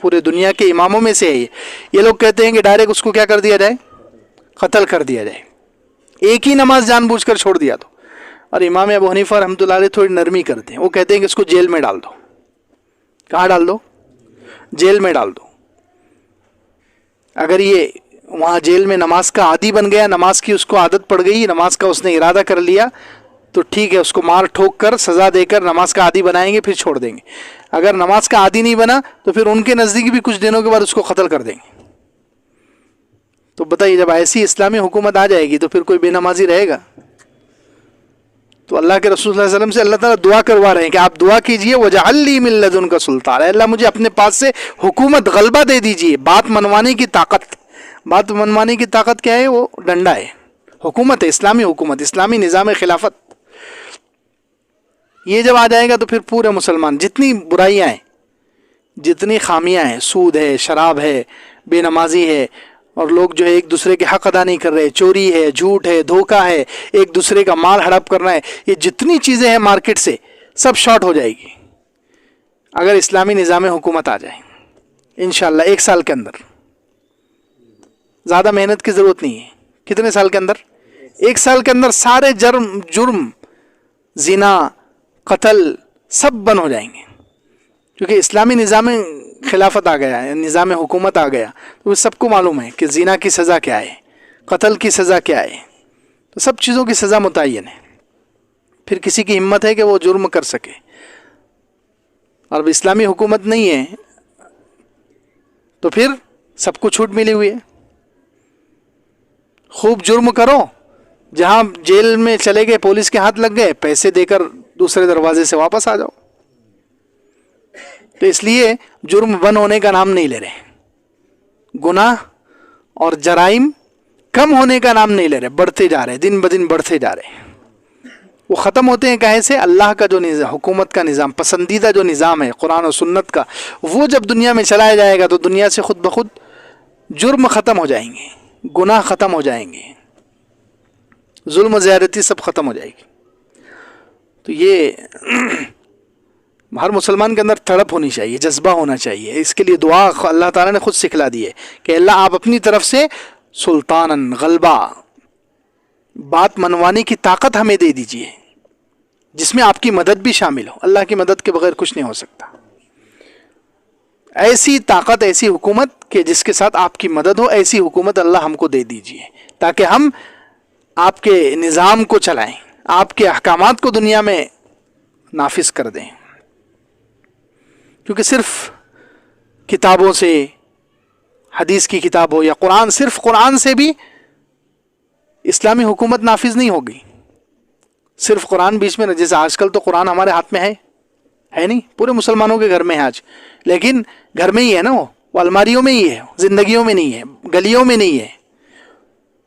پورے دنیا کے اماموں میں سے ہے. یہ لوگ کہتے ہیں کہ ڈائریکٹ اس کو کیا کر دیا جائے؟ قتل کر دیا جائے. ایک ہی نماز جان بوجھ کر چھوڑ دیا تو. اور امام ابو حنیفہ رحمۃ اللہ علیہ تھوڑی نرمی کرتے ہیں، وہ کہتے ہیں کہ اس کو جیل میں ڈال دو. کہاں ڈال دو؟ جیل میں ڈال دو. اگر یہ وہاں جیل میں نماز کا عادی بن گیا، نماز کی اس کو عادت پڑ گئی، نماز کا اس نے ارادہ کر لیا، تو ٹھیک ہے، اس کو مار ٹھوک کر سزا دے کر نماز کا عادی بنائیں گے، پھر چھوڑ دیں گے. اگر نماز کا عادی نہیں بنا تو پھر ان کے نزدیک بھی کچھ دنوں کے بعد اس کو قتل کر دیں گے. تو بتائیے جب ایسی اسلامی حکومت آ جائے گی تو پھر کوئی بے نمازی رہے گا؟ تو اللہ کے رسول صلی اللہ علیہ وسلم سے اللہ تعالیٰ دعا کروا رہے ہیں کہ آپ دعا کیجئے وجعل لی من لدنک سلطان، اللہ مجھے اپنے پاس سے حکومت، غلبہ دے دیجئے، بات منوانے کی طاقت. بات منوانے کی طاقت کیا ہے؟ وہ ڈنڈا ہے. حکومت ہے، اسلامی حکومت، اسلامی نظام خلافت. یہ جب آ جائے گا تو پھر پورے مسلمان، جتنی برائیاں ہیں، جتنی خامیاں ہیں، سود ہے، شراب ہے، بے نمازی ہے، اور لوگ جو ہے ایک دوسرے کے حق ادا نہیں کر رہے، چوری ہے، جھوٹ ہے، دھوکہ ہے، ایک دوسرے کا مال ہڑپ کرنا ہے، یہ جتنی چیزیں ہیں مارکیٹ سے سب شارٹ ہو جائے گی اگر اسلامی نظام حکومت آ جائے انشاءاللہ 1 سال کے اندر. زیادہ محنت کی ضرورت نہیں ہے. کتنے سال کے اندر؟ 1 سال کے اندر سارے جرم، زنا، قتل سب بند ہو جائیں گے. کیونکہ اسلامی نظام خلافت آ گیا ہے، نظام حکومت آ گیا، تو سب کو معلوم ہے کہ زنا کی سزا کیا ہے، قتل کی سزا کیا ہے. تو سب چیزوں کی سزا متعین ہے. پھر کسی کی ہمت ہے کہ وہ جرم کر سکے. اور اب اسلامی حکومت نہیں ہے تو پھر سب کو چھوٹ ملی ہوئی ہے. خوب جرم کرو، جہاں جیل میں چلے گئے، پولیس کے ہاتھ لگ گئے، پیسے دے کر دوسرے دروازے سے واپس آ جاؤ. تو اس لیے جرم بند ہونے کا نام نہیں لے رہے، گناہ اور جرائم کم ہونے کا نام نہیں لے رہے، بڑھتے جا رہے، دن بدن بڑھتے جا رہے. وہ ختم ہوتے ہیں کہے سے؟ اللہ کا جو نظام، حکومت کا نظام، پسندیدہ جو نظام ہے قرآن و سنت کا، وہ جب دنیا میں چلایا جائے گا تو دنیا سے خود بخود جرم ختم ہو جائیں گے، گناہ ختم ہو جائیں گے، ظلم و زیادتی سب ختم ہو جائے گی. تو یہ ہر مسلمان کے اندر تڑپ ہونی چاہیے، جذبہ ہونا چاہیے. اس کے لیے دعا اللہ تعالیٰ نے خود سکھلا دی ہے کہ اللہ آپ اپنی طرف سے سلطاناً، غلبہ، بات منوانے کی طاقت ہمیں دے دیجیے جس میں آپ کی مدد بھی شامل ہو. اللہ کی مدد کے بغیر کچھ نہیں ہو سکتا. ایسی طاقت، ایسی حکومت کہ جس کے ساتھ آپ کی مدد ہو، ایسی حکومت اللہ ہم کو دے دیجیے تاکہ ہم آپ کے نظام کو چلائیں، آپ کے احکامات کو دنیا میں نافذ کر دیں. کیونکہ صرف کتابوں سے، حدیث کی کتاب ہو یا قرآن، صرف قرآن سے بھی اسلامی حکومت نافذ نہیں ہوگی. صرف قرآن بیچ میں، جیسے آج کل تو قرآن ہمارے ہاتھ میں ہے نہیں، پورے مسلمانوں کے گھر میں ہے آج، لیکن گھر میں ہی ہے نا، وہ الماریوں میں ہی ہے، زندگیوں میں نہیں ہے، گلیوں میں نہیں ہے.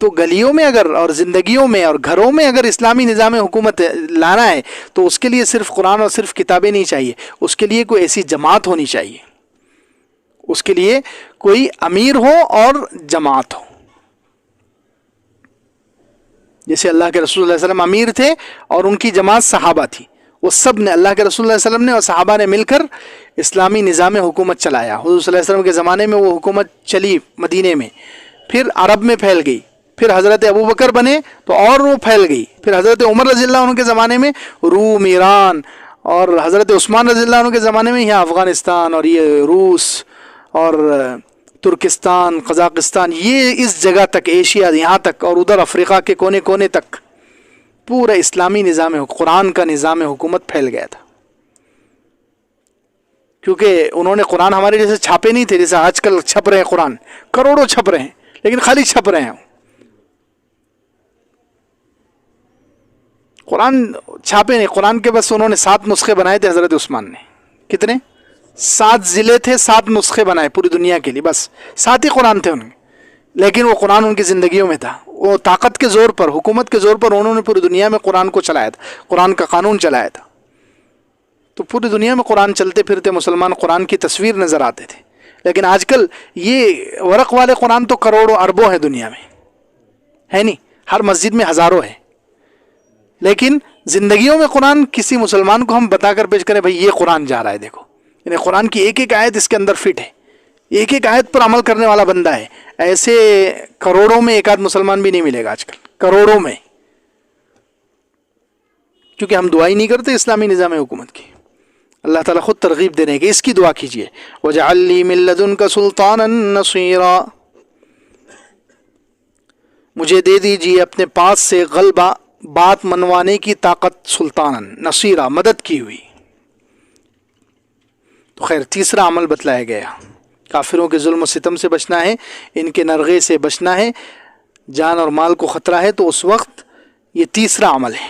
تو گلیوں میں اگر، اور زندگیوں میں اور گھروں میں اگر اسلامی نظام حکومت لانا ہے تو اس کے لیے صرف قرآن اور صرف کتابیں نہیں چاہیے، اس کے لیے کوئی ایسی جماعت ہونی چاہیے، اس کے لیے کوئی امیر ہو اور جماعت ہو. جیسے اللہ کے رسول صلی اللہ علیہ وسلم امیر تھے اور ان کی جماعت صحابہ تھی، وہ سب نے، اللہ کے رسول صلی اللہ علیہ وسلم نے اور صحابہ نے مل کر اسلامی نظام حکومت چلایا. حضور صلی اللہ علیہ وسلم کے زمانے میں وہ حکومت چلی مدینے میں، پھر عرب میں پھیل گئی، پھر حضرت ابو بکر بنے تو اور وہ پھیل گئی، پھر حضرت عمر رضی اللہ عنہ کے زمانے میں روم، ایران، اور حضرت عثمان رضی اللہ عنہ کے زمانے میں یہاں افغانستان اور یہ روس اور ترکستان، قزاقستان، یہ اس جگہ تک، ایشیا یہاں تک، اور ادھر افریقہ کے کونے کونے تک پورا اسلامی نظام، قرآن کا نظام حکومت پھیل گیا تھا. کیونکہ انہوں نے قرآن ہمارے جیسے چھاپے نہیں تھے، جیسے آج کل چھپ رہے ہیں قرآن، کروڑوں چھپ رہے ہیں، لیکن خالی چھپ رہے ہیں. قرآن چھاپے نہیں، قرآن کے بس انہوں نے 7 نسخے بنائے تھے حضرت عثمان نے. کتنے؟ 7 ضلع تھے، 7 نسخے بنائے پوری دنیا کے لیے، بس 7 ہی قرآن تھے ان کے، لیکن وہ قرآن ان کی زندگیوں میں تھا. وہ طاقت کے زور پر، حکومت کے زور پر انہوں نے پوری دنیا میں قرآن کو چلایا تھا، قرآن کا قانون چلایا تھا. تو پوری دنیا میں قرآن چلتے پھرتے مسلمان قرآن کی تصویر نظر آتے تھے. لیکن آج کل یہ ورق والے قرآن تو کروڑوں اربوں ہیں دنیا میں، ہے نہیں، ہر مسجد میں ہزاروں ہے. لیکن زندگیوں میں قرآن کسی مسلمان کو ہم بتا کر پیش کریں، بھئی یہ قرآن جا رہا ہے، دیکھو، یعنی قرآن کی ایک ایک آیت اس کے اندر فٹ ہے، ایک ایک آیت پر عمل کرنے والا بندہ ہے. ایسے کروڑوں میں ایک آدھ مسلمان بھی نہیں ملے گا آج کل، کروڑوں میں. کیونکہ ہم دعا ہی نہیں کرتے اسلامی نظام حکومت کی. اللہ تعالیٰ خود ترغیب دے رہے ہیں کہ اس کی دعا کیجیے، وَجَعَلْ لِي مِن لَّدُنْكَ سُلْطَانًا نَصِيرًا، مجھے دے دیجیے اپنے پاس سے غلبہ، بات منوانے کی طاقت، سلطاناً نصیرہ، مدد کی ہوئی. تو خیر، تیسرا عمل بتلایا گیا، کافروں کے ظلم و ستم سے بچنا ہے، ان کے نرغے سے بچنا ہے، جان اور مال کو خطرہ ہے، تو اس وقت یہ تیسرا عمل ہے.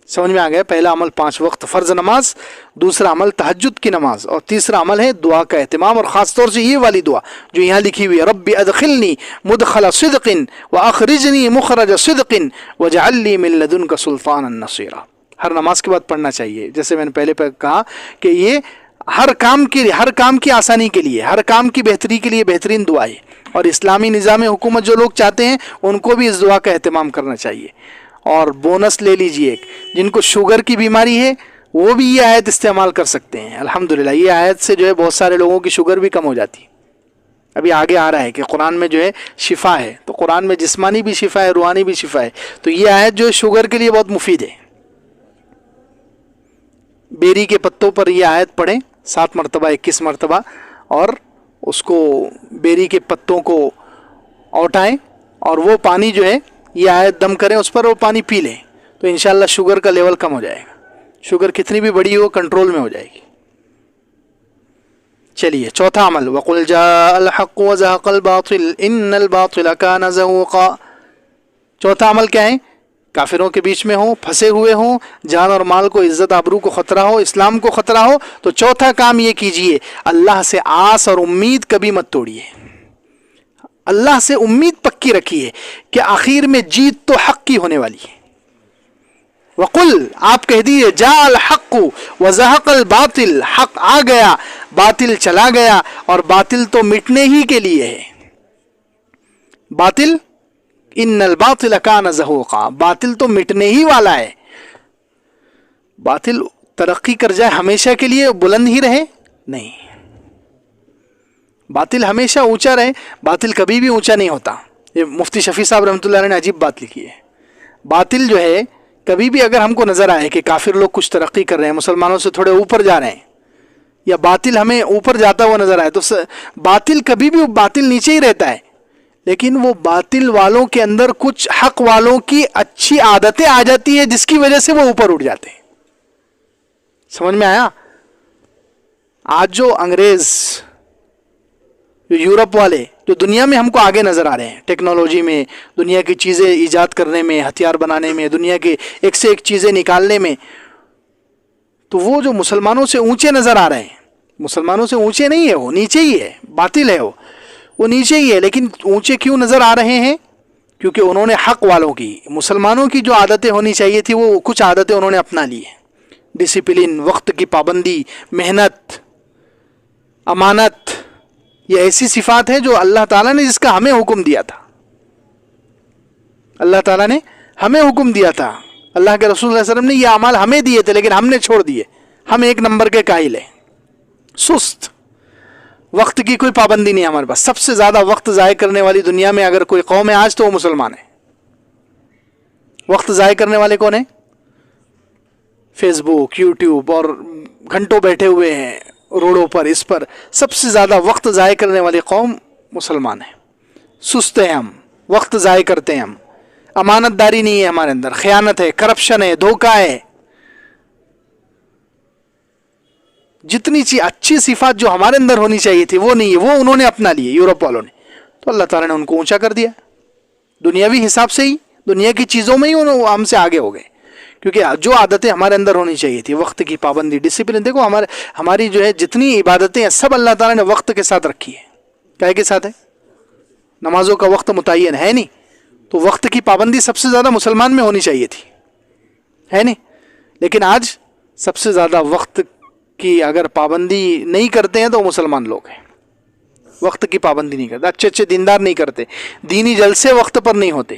سمجھ میں آ گیا؟ پہلا عمل 5 وقت فرض نماز، دوسرا عمل تہجد کی نماز، اور تیسرا عمل ہے دعا کا اہتمام، اور خاص طور سے یہ والی دعا جو یہاں لکھی ہوئی ہے، رب ادخلنی مدخل صدق واخرجنی مخرج صدق واجعل لی من لدنک سلطانا نصیرا. ہر نماز کے بعد پڑھنا چاہیے. جیسے میں نے پہلے کہا کہ یہ ہر کام کی آسانی کے لیے، ہر کام کی بہتری کے لیے بہترین دعا ہے. اور اسلامی نظام حکومت جو لوگ چاہتے ہیں ان کو بھی اس دعا کا اہتمام کرنا چاہیے. اور بونس لے لیجئے، جن کو شوگر کی بیماری ہے وہ بھی یہ آیت استعمال کر سکتے ہیں. الحمدللہ یہ آیت سے جو ہے بہت سارے لوگوں کی شوگر بھی کم ہو جاتی ہے. ابھی آگے آ رہا ہے کہ قرآن میں جو ہے شفا ہے، تو قرآن میں جسمانی بھی شفا ہے، روحانی بھی شفا ہے. تو یہ آیت جو ہے شوگر کے لیے بہت مفید ہے. بیری کے پتوں پر یہ آیت پڑھیں 7 مرتبہ، 21 مرتبہ، اور اس کو بیری کے پتوں کو اوٹائیں، اور وہ پانی جو ہے یہ آیت دم کریں اس پر، وہ پانی پی لیں، تو انشاءاللہ شوگر کا لیول کم ہو جائے گا. شوگر کتنی بھی بڑی ہو کنٹرول میں ہو جائے گی. چلیے چوتھا عمل، وَقُلْ جَاءَ الْحَقُّ وَزَهَقَ الْبَاطِلُ إِنَّ الْبَاطِلَ كَانَ زَهُوقًا. چوتھا عمل کیا ہے؟ کافروں کے بیچ میں ہوں، پھنسے ہوئے ہوں، جان اور مال کو، عزت آبرو کو خطرہ ہو، اسلام کو خطرہ ہو، تو چوتھا کام یہ کیجئے، اللہ سے آس اور امید کبھی مت توڑیے. اللہ سے امید پکی رکھیے کہ آخر میں جیت تو حق کی ہونے والی ہے. وقل، آپ کہہ دیجئے، جاء الحق وزهق الباطل، حق آ گیا، باطل چلا گیا، اور باطل تو مٹنے ہی کے لیے ہے. باطل، ان الباطل کان زہوقا، باطل تو مٹنے ہی والا ہے. باطل ترقی کر جائے ہمیشہ کے لیے بلند ہی رہے؟ نہیں، باطل ہمیشہ اونچا رہے، باطل کبھی بھی اونچا نہیں ہوتا. یہ مفتی شفیع صاحب رحمۃ اللہ علیہ نے عجیب بات لکھی ہے. باطل جو ہے کبھی بھی اگر ہم کو نظر آئے کہ کافر لوگ کچھ ترقی کر رہے ہیں، مسلمانوں سے تھوڑے اوپر جا رہے ہیں، یا باطل ہمیں اوپر جاتا ہوا نظر آئے، تو باطل کبھی بھی باطل نیچے ہی رہتا ہے، لیکن وہ باطل والوں کے اندر کچھ حق والوں کی اچھی عادتیں آ جاتی ہیں جس کی وجہ سے وہ اوپر اٹھ جاتے ہیں. سمجھ میں آیا؟ آج جو انگریز، جو یورپ والے، جو دنیا میں ہم کو آگے نظر آ رہے ہیں ٹیکنالوجی میں، دنیا کی چیزیں ایجاد کرنے میں، ہتھیار بنانے میں، دنیا کے ایک سے ایک چیزیں نکالنے میں، تو وہ جو مسلمانوں سے اونچے نظر آ رہے ہیں، مسلمانوں سے اونچے نہیں ہے، وہ نیچے ہی ہے، باطل ہے وہ نیچے ہی ہے. لیکن اونچے کیوں نظر آ رہے ہیں؟ کیونکہ انہوں نے حق والوں کی، مسلمانوں کی جو عادتیں ہونی چاہیے تھی وہ کچھ عادتیں انہوں نے اپنا لی ہیں. ڈسپلن، وقت کی پابندی، محنت، امانت، یہ ایسی صفات ہیں جو اللہ تعالیٰ نے جس کا ہمیں حکم دیا تھا. اللہ تعالیٰ نے ہمیں حکم دیا تھا، اللہ کے رسول صلی اللہ علیہ وسلم نے یہ اعمال ہمیں دیے تھے، لیکن ہم نے چھوڑ دیے. ہم ایک نمبر کے کاہل ہیں، سست، وقت کی کوئی پابندی نہیں ہمارے پاس. سب سے زیادہ وقت ضائع کرنے والی دنیا میں اگر کوئی قوم ہے آج تو وہ مسلمان ہے. وقت ضائع کرنے والے کون ہیں؟ فیس بک، یوٹیوب، اور گھنٹوں بیٹھے ہوئے ہیں روڈوں پر، اس پر. سب سے زیادہ وقت ضائع کرنے والی قوم مسلمان ہے. سست ہیں ہم، وقت ضائع کرتے ہیں ہم، امانت داری نہیں ہے ہمارے اندر، خیانت ہے، کرپشن ہے، دھوکہ ہے. جتنی اچھی صفات جو ہمارے اندر ہونی چاہیے تھی وہ نہیں ہے، وہ انہوں نے اپنا لیے یورپ والوں نے. تو اللہ تعالیٰ نے ان کو اونچا کر دیا. دنیاوی حساب سے ہی، دنیا کی چیزوں میں ہی ہم سے آگے ہو گئے. کیونکہ جو عادتیں ہمارے اندر ہونی چاہیے تھی، وقت کی پابندی، ڈسپلن. دیکھو ہماری جو ہے جتنی عبادتیں ہیں سب اللہ تعالیٰ نے وقت کے ساتھ رکھی ہے. کیا کے ساتھ ہے؟ نمازوں کا وقت متعین ہے نہیں، تو وقت کی پابندی سب سے زیادہ مسلمان میں ہونی چاہیے تھی، ہے نہیں. لیکن آج سب سے زیادہ وقت کی اگر پابندی نہیں کرتے ہیں تو مسلمان لوگ ہیں. وقت کی پابندی نہیں کرتے، اچھے دیندار نہیں کرتے، دینی جلسے وقت پر نہیں ہوتے،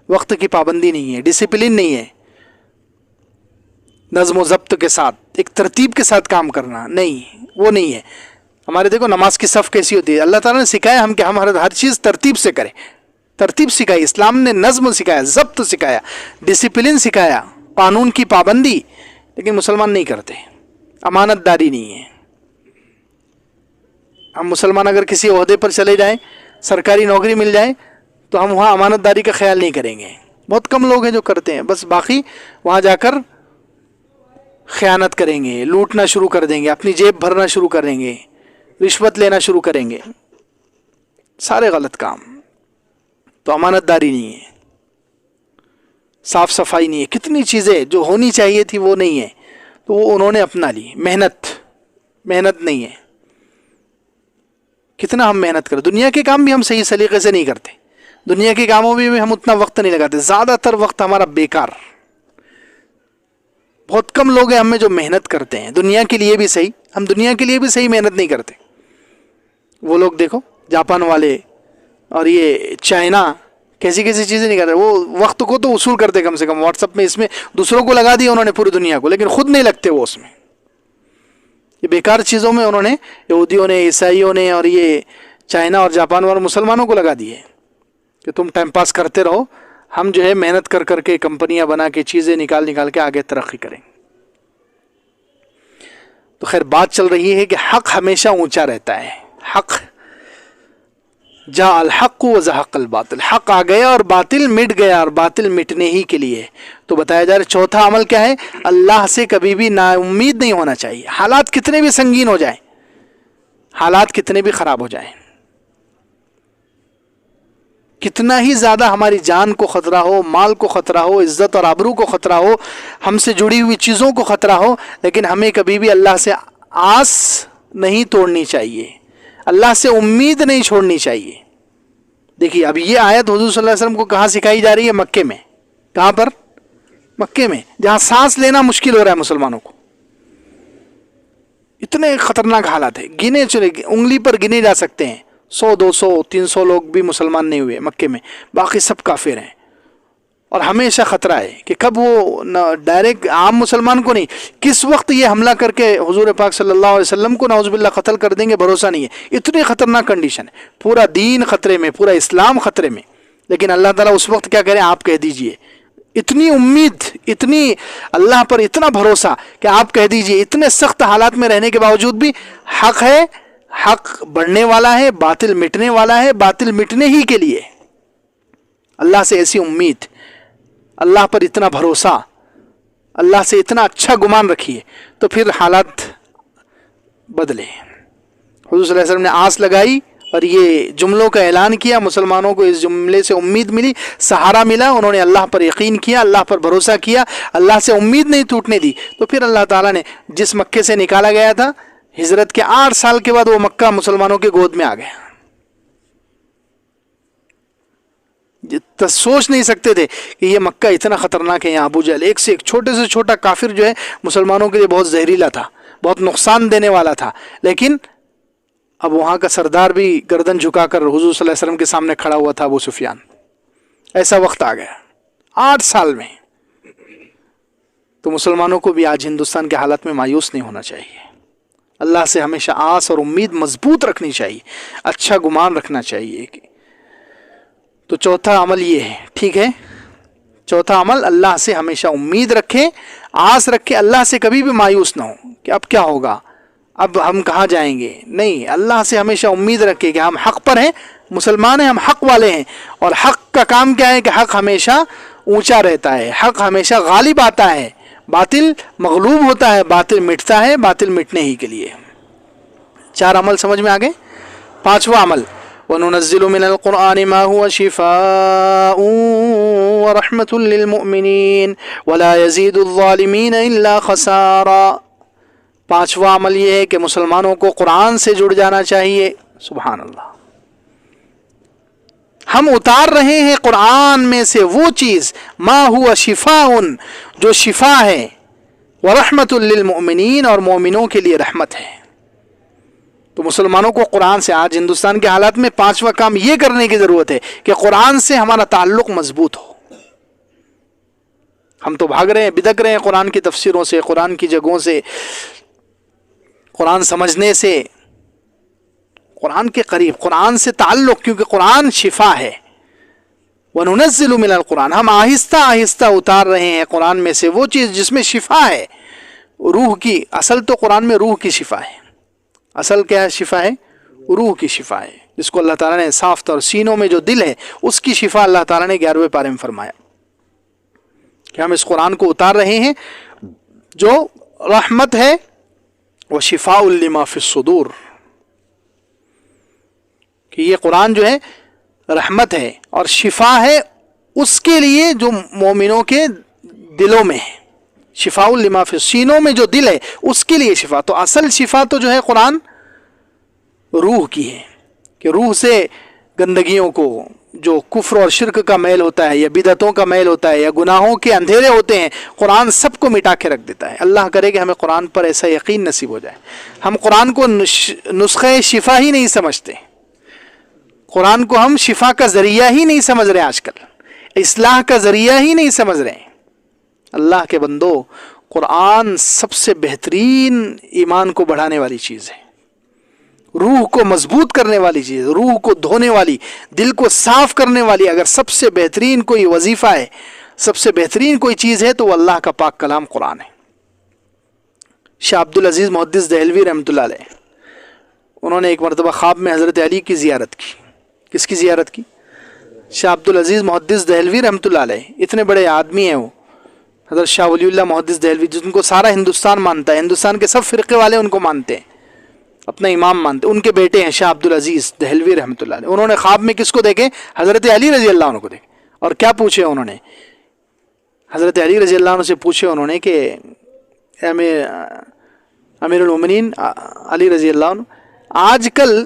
وقت کی پابندی نہیں ہے، ڈسپلن نہیں ہے، نظم و ضبط کے ساتھ، ایک ترتیب کے ساتھ کام کرنا نہیں، وہ نہیں ہے. ہمارے دیکھو نماز کی صف کیسی ہوتی ہے. اللہ تعالیٰ نے سکھایا ہم کہ ہم ہر چیز ترتیب سے کریں. ترتیب سکھائی، اسلام نے نظم سکھایا، ضبط سکھایا، ڈسپلن سکھایا، قانون کی پابندی. لیکن مسلمان نہیں کرتے، امانت داری نہیں ہے. ہم مسلمان اگر کسی عہدے پر چلے جائیں، سرکاری نوکری مل جائے، تو ہم وہاں امانت داری کا خیال نہیں کریں گے. بہت کم لوگ ہیں جو کرتے ہیں. بس باقی وہاں جا کر خیانت کریں گے، لوٹنا شروع کر دیں گے، اپنی جیب بھرنا شروع کریں گے، رشوت لینا شروع کریں گے، سارے غلط کام. تو امانت داری نہیں ہے، صاف صفائی نہیں ہے، کتنی چیزیں جو ہونی چاہیے تھی وہ نہیں ہے، تو وہ انہوں نے اپنا لی. محنت نہیں ہے. کتنا ہم محنت کریں، دنیا کے کام بھی ہم صحیح سلیقے سے نہیں کرتے، دنیا کے کاموں میں بھی ہم اتنا وقت نہیں لگاتے. زیادہ تر وقت ہمارا بیکار. بہت کم لوگ ہیں ہم میں جو محنت کرتے ہیں دنیا کے لیے بھی صحیح. ہم دنیا کے لیے بھی صحیح محنت نہیں کرتے. وہ لوگ دیکھو جاپان والے اور یہ چائنا کیسی چیزیں نہیں کر رہے. وہ وقت کو تو وصول کرتے کم سے کم. واٹس ایپ میں اس میں دوسروں کو لگا دیا انہوں نے پوری دنیا کو، لیکن خود نہیں لگتے وہ اس میں. یہ بیکار چیزوں میں انہوں نے، یہودیوں نے، عیسائیوں نے، اور یہ چائنا اور جاپان والے مسلمانوں کو لگا دیے کہ تم ٹائم پاس کرتے رہو، ہم جو ہے محنت کر کے کمپنیاں بنا کے چیزیں نکال کے آگے ترقی کریں. تو خیر بات چل رہی ہے کہ حق ہمیشہ اونچا رہتا ہے. حق جا الحق و زہق الباطل، حق آ گیا اور باطل مٹ گیا، اور باطل مٹنے ہی کے لیے. تو بتایا جا رہا ہے چوتھا عمل کیا ہے؟ اللہ سے کبھی بھی نا امید نہیں ہونا چاہیے. حالات کتنے بھی سنگین ہو جائیں، حالات کتنے بھی خراب ہو جائیں، کتنا ہی زیادہ ہماری جان کو خطرہ ہو، مال کو خطرہ ہو، عزت اور آبرو کو خطرہ ہو، ہم سے جڑی ہوئی چیزوں کو خطرہ ہو، لیکن ہمیں کبھی بھی اللہ سے آس نہیں توڑنی چاہیے، اللہ سے امید نہیں چھوڑنی چاہیے. دیکھیے اب یہ آیت حضور صلی اللہ علیہ وسلم کو کہاں سکھائی جا رہی ہے؟ مکے میں. کہاں پر؟ مکے میں، جہاں سانس لینا مشکل ہو رہا ہے مسلمانوں کو. اتنے خطرناک حالات ہیں، گنے چلے انگلی پر گنے جا سکتے ہیں. 100 200 300 لوگ بھی مسلمان نہیں ہوئے مکے میں، باقی سب کافر ہیں. اور ہمیشہ خطرہ ہے کہ کب وہ ڈائریکٹ عام مسلمان کو نہیں، کس وقت یہ حملہ کر کے حضور پاک صلی اللہ علیہ وسلم کو نعوذ باللہ قتل کر دیں گے، بھروسہ نہیں ہے. اتنی خطرناک کنڈیشن ہے، پورا دین خطرے میں، پورا اسلام خطرے میں. لیکن اللہ تعالیٰ اس وقت کیا کریں، آپ کہہ دیجئے. اتنی امید، اتنی اللہ پر اتنا بھروسہ کہ آپ کہہ دیجئے اتنے سخت حالات میں رہنے کے باوجود بھی حق ہے، حق بڑھنے والا ہے، باطل مٹنے والا ہے، باطل مٹنے ہی کے لیے. اللہ سے ایسی امید، اللہ پر اتنا بھروسہ، اللہ سے اتنا اچھا گمان رکھیے تو پھر حالات بدلے. حضور صلی اللہ علیہ وسلم نے آس لگائی اور یہ جملوں کا اعلان کیا، مسلمانوں کو اس جملے سے امید ملی، سہارا ملا، انہوں نے اللہ پر یقین کیا، اللہ پر بھروسہ کیا، اللہ سے امید نہیں ٹوٹنے دی. تو پھر اللہ تعالیٰ نے جس مکے سے نکالا گیا تھا، ہجرت کے 8 سال کے بعد وہ مکہ مسلمانوں کے گود میں آ گیا. سوچ نہیں سکتے تھے کہ یہ مکہ اتنا خطرناک ہے. یہاں ابو جہل ایک سے ایک چھوٹے سے چھوٹا کافر جو ہے مسلمانوں کے لیے بہت زہریلا تھا، بہت نقصان دینے والا تھا. لیکن اب وہاں کا سردار بھی گردن جھکا کر حضور صلی اللہ علیہ وسلم کے سامنے کھڑا ہوا تھا، ابو سفیان. ایسا وقت آ گیا 8 سال میں. تو مسلمانوں کو بھی آج ہندوستان کے حالات میں مایوس نہیں ہونا چاہیے. اللہ سے ہمیشہ آس اور امید مضبوط رکھنی چاہیے، اچھا گمان رکھنا چاہیے. تو چوتھا عمل یہ ہے، ٹھیک ہے، چوتھا عمل اللہ سے ہمیشہ امید رکھے، آس رکھے، اللہ سے کبھی بھی مایوس نہ ہو کہ اب کیا ہوگا، اب ہم کہاں جائیں گے. نہیں، اللہ سے ہمیشہ امید رکھے کہ ہم حق پر ہیں، مسلمان ہیں، ہم حق والے ہیں. اور حق کا کام کیا ہے کہ حق ہمیشہ اونچا رہتا ہے، حق ہمیشہ غالب آتا ہے، باطل مغلوب ہوتا ہے، باطل مٹتا ہے، باطل مٹنے ہی کے لیے. 4 عمل سمجھ میں آ گئے. 5واں عمل، وَنُنَزِّلُ مِنَ الْقُرْآنِ مَا هُوَ شِفَاءٌ وَرَحْمَةٌ لِّلْمُؤْمِنِينَ وَلَا يَزِيدُ الظَّالِمِينَ إِلَّا خَسَارًا. 5واں عمل یہ ہے کہ مسلمانوں کو قرآن سے جڑ جانا چاہیے. سبحان اللہ. ہم اتار رہے ہیں قرآن میں سے وہ چیز، ما ہوا شفاء، جو شفا ہے، ورحمۃ للمؤمنین، اور مومنوں کے لیے رحمت ہے. تو مسلمانوں کو قرآن سے، آج ہندوستان کے حالات میں 5واں کام یہ کرنے کی ضرورت ہے کہ قرآن سے ہمارا تعلق مضبوط ہو. ہم تو بھاگ رہے ہیں، بدک رہے ہیں قرآن کی تفسیروں سے، قرآن کی جگہوں سے، قرآن سمجھنے سے، قرآن کے قریب، قرآن سے تعلق، کیونکہ قرآن شفا ہے. وَنُنَزِّلُ مِنَ الْقُرْآنِ، ہم آہستہ آہستہ اتار رہے ہیں قرآن میں سے وہ چیز جس میں شفا ہے، روح کی. اصل تو قرآن میں روح کی شفا ہے. اصل کیا ہے؟ شفا ہے، روح کی شفا ہے، جس کو اللہ تعالیٰ نے صاف طور، سینوں میں جو دل ہے اس کی شفا اللہ تعالیٰ نے 11ویں پارے میں فرمایا کہ ہم اس قرآن کو اتار رہے ہیں جو رحمت ہے، وَشِفَاءٌ لِّمَا فِي الصُّدُورِ، کہ یہ قرآن جو ہے رحمت ہے اور شفا ہے اس کے لیے جو مومنوں کے دلوں میں ہے. شفاء لما فی، سینوں میں جو دل ہے اس کے لیے شفا. تو اصل شفا تو جو ہے قرآن روح کی ہے، کہ روح سے گندگیوں کو، جو کفر اور شرک کا میل ہوتا ہے، یا بدعتوں کا میل ہوتا ہے، یا گناہوں کے اندھیرے ہوتے ہیں، قرآن سب کو مٹا کے رکھ دیتا ہے. اللہ کرے کہ ہمیں قرآن پر ایسا یقین نصیب ہو جائے. ہم قرآن کو نسخہ شفا ہی نہیں سمجھتے، قرآن کو ہم شفا کا ذریعہ ہی نہیں سمجھ رہے، آج کل اصلاح کا ذریعہ ہی نہیں سمجھ رہے. اللہ کے بندو، قرآن سب سے بہترین ایمان کو بڑھانے والی چیز ہے، روح کو مضبوط کرنے والی چیز، روح کو دھونے والی، دل کو صاف کرنے والی. اگر سب سے بہترین کوئی وظیفہ ہے، سب سے بہترین کوئی چیز ہے تو وہ اللہ کا پاک کلام قرآن ہے. شاہ عبد العزیز محدث دہلوی رحمۃ اللہ علیہ، انہوں نے ایک مرتبہ خواب میں حضرت علی کی زیارت کی. کس کی زیارت کی؟ شاہ عبد العزیز محدث دہلوی رحمۃ اللہ علیہ. اتنے بڑے آدمی ہیں وہ، حضرت شاہ ولی اللہ محدث دہلوی، جن کو سارا ہندوستان مانتا ہے، ہندوستان کے سب فرقے والے ان کو مانتے ہیں، اپنا امام مانتے. ان کے بیٹے ہیں شاہ عبد العزیز دہلوی رحمۃ اللہ علیہ. انہوں نے خواب میں کس کو دیکھے؟ حضرت علی رضی اللہ عنہ کو دیکھے. اور کیا پوچھے انہوں نے؟ حضرت علی رضی اللہ عنہ سے پوچھے انہوں نے کہ امیر المومنین علی رضی اللہ عنہ، آج کل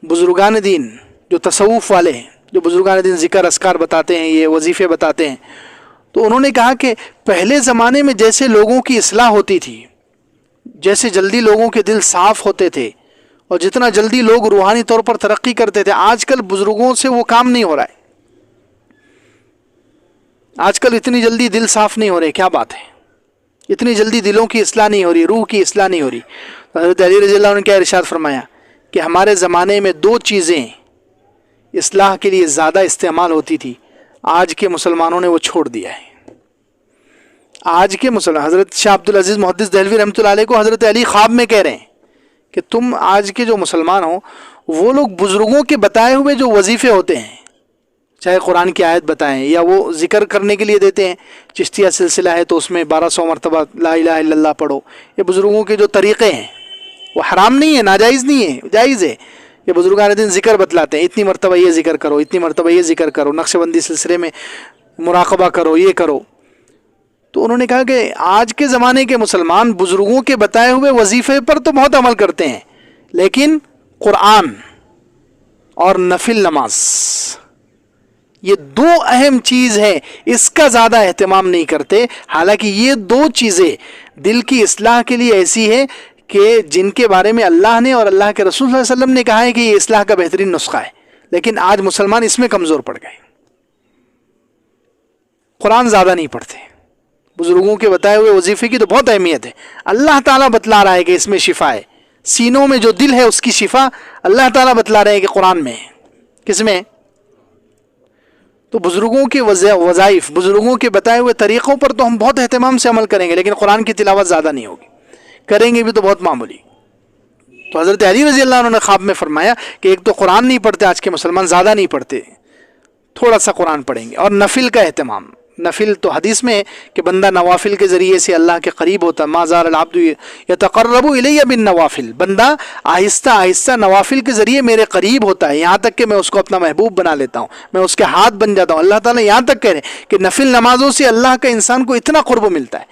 بزرگان دین جو تصوف والے ہیں، جو بزرگان دین ذکر اذکار بتاتے ہیں، یہ وظیفے بتاتے ہیں، تو انہوں نے کہا کہ پہلے زمانے میں جیسے لوگوں کی اصلاح ہوتی تھی، جیسے جلدی لوگوں کے دل صاف ہوتے تھے، اور جتنا جلدی لوگ روحانی طور پر ترقی کرتے تھے، آج کل بزرگوں سے وہ کام نہیں ہو رہا ہے. آج کل اتنی جلدی دل صاف نہیں ہو رہے، کیا بات ہے؟ اتنی جلدی دلوں کی اصلاح نہیں ہو رہی، روح کی اصلاح نہیں ہو رہی. حضرت علی رضی اللہ عنہ نے کیا ارشاد فرمایا کہ ہمارے زمانے میں 2 چیزیں اصلاح کے لیے زیادہ استعمال ہوتی تھی، آج کے مسلمانوں نے وہ چھوڑ دیا ہے. آج کے مسلمان، حضرت شاہ عبد العزیز محدث دہلوی رحمۃ اللہ علیہ کو حضرت علی خواب میں کہہ رہے ہیں کہ تم آج کے جو مسلمان ہو، وہ لوگ بزرگوں کے بتائے ہوئے جو وظیفے ہوتے ہیں، چاہے قرآن کی آیت بتائیں یا وہ ذکر کرنے کے لیے دیتے ہیں، چشتیہ سلسلہ ہے تو اس میں 1200 مرتبہ لا الہ الا اللہ پڑھو، یہ بزرگوں کے جو طریقے ہیں وہ حرام نہیں ہے، ناجائز نہیں ہے، جائز ہے. یہ بزرگان دین ذکر بتلاتے ہیں، اتنی مرتبہ یہ ذکر کرو، اتنی مرتبہ یہ ذکر کرو، نقش بندی سلسلے میں مراقبہ کرو، یہ کرو. تو انہوں نے کہا کہ آج کے زمانے کے مسلمان بزرگوں کے بتائے ہوئے وظیفے پر تو بہت عمل کرتے ہیں، لیکن قرآن اور نفل نماز، یہ 2 اہم چیز ہے، اس کا زیادہ اہتمام نہیں کرتے. حالانکہ یہ 2 چیزیں دل کی اصلاح کے لیے ایسی ہے کہ جن کے بارے میں اللہ نے اور اللہ کے رسول صلی اللہ علیہ وسلم نے کہا ہے کہ یہ اصلاح کا بہترین نسخہ ہے، لیکن آج مسلمان اس میں کمزور پڑ گئے. قرآن زیادہ نہیں پڑھتے. بزرگوں کے بتائے ہوئے وظیفے کی تو بہت اہمیت ہے. اللہ تعالیٰ بتلا رہا ہے کہ اس میں شفا ہے، سینوں میں جو دل ہے اس کی شفا اللہ تعالیٰ بتلا رہے ہیں کہ قرآن میں ہے. کس میں؟ تو بزرگوں کے وظائف، بزرگوں کے بتائے ہوئے طریقوں پر تو ہم بہت اہتمام سے عمل کریں گے، لیکن قرآن کی تلاوت زیادہ نہیں ہوگی، کریں گے بھی تو بہت معمولی. تو حضرت علی رضی اللہ عنہ نے خواب میں فرمایا کہ ایک تو قرآن نہیں پڑھتے آج کے مسلمان، زیادہ نہیں پڑھتے، تھوڑا سا قرآن پڑھیں گے. اور نفل کا اہتمام، نفل تو حدیث میں ہے کہ بندہ نوافل کے ذریعے سے اللہ کے قریب ہوتا. ما زال العبد یتقرب الی بالنوافل، بندہ آہستہ آہستہ نوافل کے ذریعے میرے قریب ہوتا ہے، یہاں تک کہ میں اس کو اپنا محبوب بنا لیتا ہوں، میں اس کے ہاتھ بن جاتا ہوں. اللہ تعالیٰ یہاں تک کہہ رہے ہیں کہ نفل نمازوں سے اللہ کا انسان کو اتنا قرب ملتا ہے.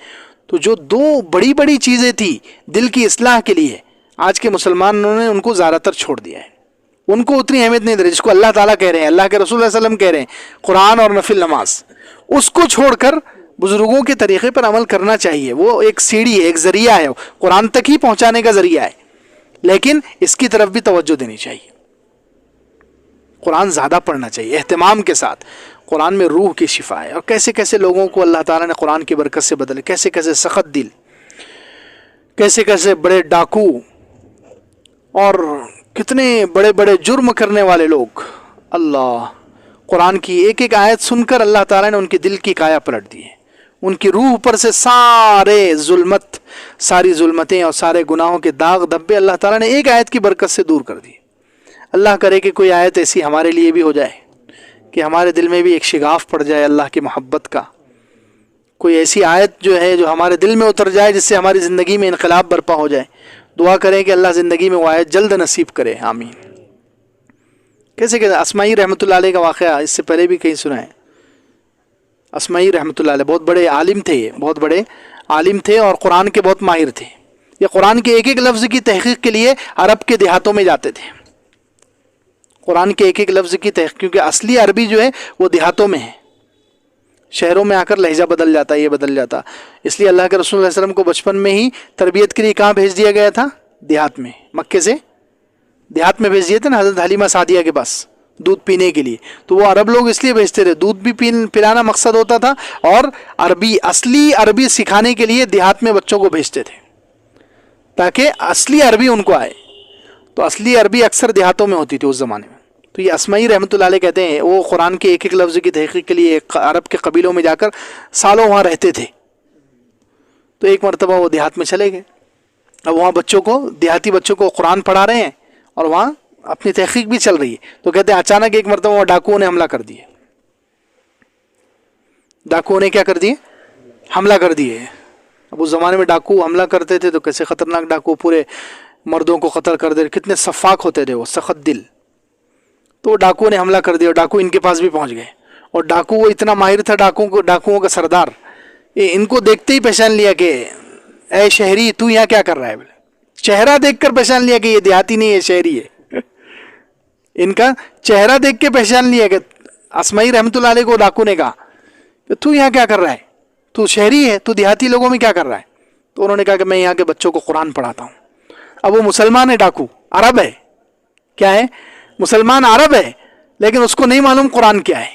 تو جو 2 بڑی بڑی چیزیں تھی دل کی اصلاح کے لیے، آج کے مسلمانوں نے ان کو زیادہ تر چھوڑ دیا ہے، ان کو اتنی اہمیت نہیں دے رہے جس کو اللہ تعالیٰ کہہ رہے ہیں، اللہ کے رسول صلی اللہ علیہ وسلم کہہ رہے ہیں، قرآن اور نفل نماز. اس کو چھوڑ کر بزرگوں کے طریقے پر عمل کرنا چاہیے. وہ ایک سیڑھی ہے، ایک ذریعہ ہے، قرآن تک ہی پہنچانے کا ذریعہ ہے، لیکن اس کی طرف بھی توجہ دینی چاہیے. قرآن زیادہ پڑھنا چاہیے اہتمام کے ساتھ. قرآن میں روح کی شفا ہے. اور کیسے کیسے لوگوں کو اللہ تعالیٰ نے قرآن کی برکت سے بدلے، کیسے کیسے سخت دل، کیسے کیسے بڑے ڈاکو اور کتنے بڑے بڑے جرم کرنے والے لوگ. اللہ، قرآن کی ایک ایک آیت سن کر اللہ تعالیٰ نے ان کے دل کی کایا پلٹ دی ہے، ان کی روح پر سے ساری ظلمتیں اور سارے گناہوں کے داغ دھبے اللہ تعالیٰ نے ایک آیت کی برکت سے دور کر دی. اللہ کرے کہ کوئی آیت ایسی ہمارے لیے بھی ہو جائے کہ ہمارے دل میں بھی ایک شگاف پڑ جائے اللہ کی محبت کا. کوئی ایسی آیت جو ہے جو ہمارے دل میں اتر جائے، جس سے ہماری زندگی میں انقلاب برپا ہو جائے. دعا کریں کہ اللہ زندگی میں وہ آیت جلد نصیب کرے، آمین. کیسے کہ اسماعی رحمۃ اللہ علیہ کا واقعہ اس سے پہلے بھی کہیں سنا ہے. اسماعی رحمۃ اللہ علیہ بہت بڑے عالم تھے، بہت بڑے عالم تھے اور قرآن کے بہت ماہر تھے. یہ قرآن کے ایک ایک لفظ کی تحقیق کے لیے عرب کے دیہاتوں میں جاتے تھے. قرآن کے ایک ایک لفظ کی تحقیق، کیونکہ اصلی عربی جو ہے وہ دیہاتوں میں ہے، شہروں میں آ کر لہجہ بدل جاتا، یہ بدل جاتا. اس لیے اللہ کے رسول صلی اللہ علیہ وسلم کو بچپن میں ہی تربیت کے لیے کہاں بھیج دیا گیا تھا؟ دیہات میں. مکے سے دیہات میں بھیج دیے تھے نا حضرت حلیمہ سعدیہ کے پاس دودھ پینے کے لیے. تو وہ عرب لوگ اس لیے بھیجتے تھے، دودھ بھی پلانا مقصد ہوتا تھا، اور اصلی عربی سکھانے کے لیے دیہات میں بچوں کو بھیجتے تھے تاکہ اصلی عربی ان کو آئے. تو اصلی عربی اکثر دیہاتوں میں ہوتی تھی اس زمانے میں. تو یہ اسماعی رحمۃ اللہ علیہ کہتے ہیں وہ قرآن کے ایک ایک لفظ کی تحقیق کے لیے عرب کے قبیلوں میں جا کر سالوں وہاں رہتے تھے. تو ایک مرتبہ وہ دیہات میں چلے گئے. اب وہاں دیہاتی بچوں کو قرآن پڑھا رہے ہیں اور وہاں اپنی تحقیق بھی چل رہی ہے. تو کہتے ہیں اچانک ایک مرتبہ وہاں ڈاکوؤں نے حملہ کر دیے. ڈاکوؤں نے کیا کر دیے؟ حملہ کر دیے. اب اس زمانے میں ڈاکو حملہ کرتے تھے تو کیسے خطرناک ڈاکو، پورے مردوں کو قتل کر دے، کتنے صفاق ہوتے تھے وہ، سخت دل. تو ڈاکو نے حملہ کر دیا اور ڈاکو ان کے پاس بھی پہنچ گئے. اور ڈاکو وہ اتنا ماہر تھا، ڈاکوؤں کا سردار، ان کو دیکھتے ہی پہچان لیا کہ اے شہری تو یہاں کیا کر رہا ہے. چہرہ دیکھ کر پہچان لیا کہ یہ دیہاتی نہیں ہے، شہری ہے. ان کا چہرہ دیکھ کے پہچان لیا کہ اسماعی رحمۃ اللہ علیہ کو ڈاکو نے کہا کہ تو یہاں کیا کر رہا ہے، تو شہری ہے، تو دیہاتی لوگوں میں کیا کر رہا ہے. تو انہوں نے کہا کہ میں یہاں کے بچوں کو قرآن پڑھاتا ہوں. اب وہ مسلمان ہے، ڈاکو عرب ہے، کیا ہے، مسلمان عرب ہے، لیکن اس کو نہیں معلوم قرآن کیا ہے.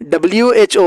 WHO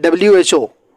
WHO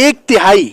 1/3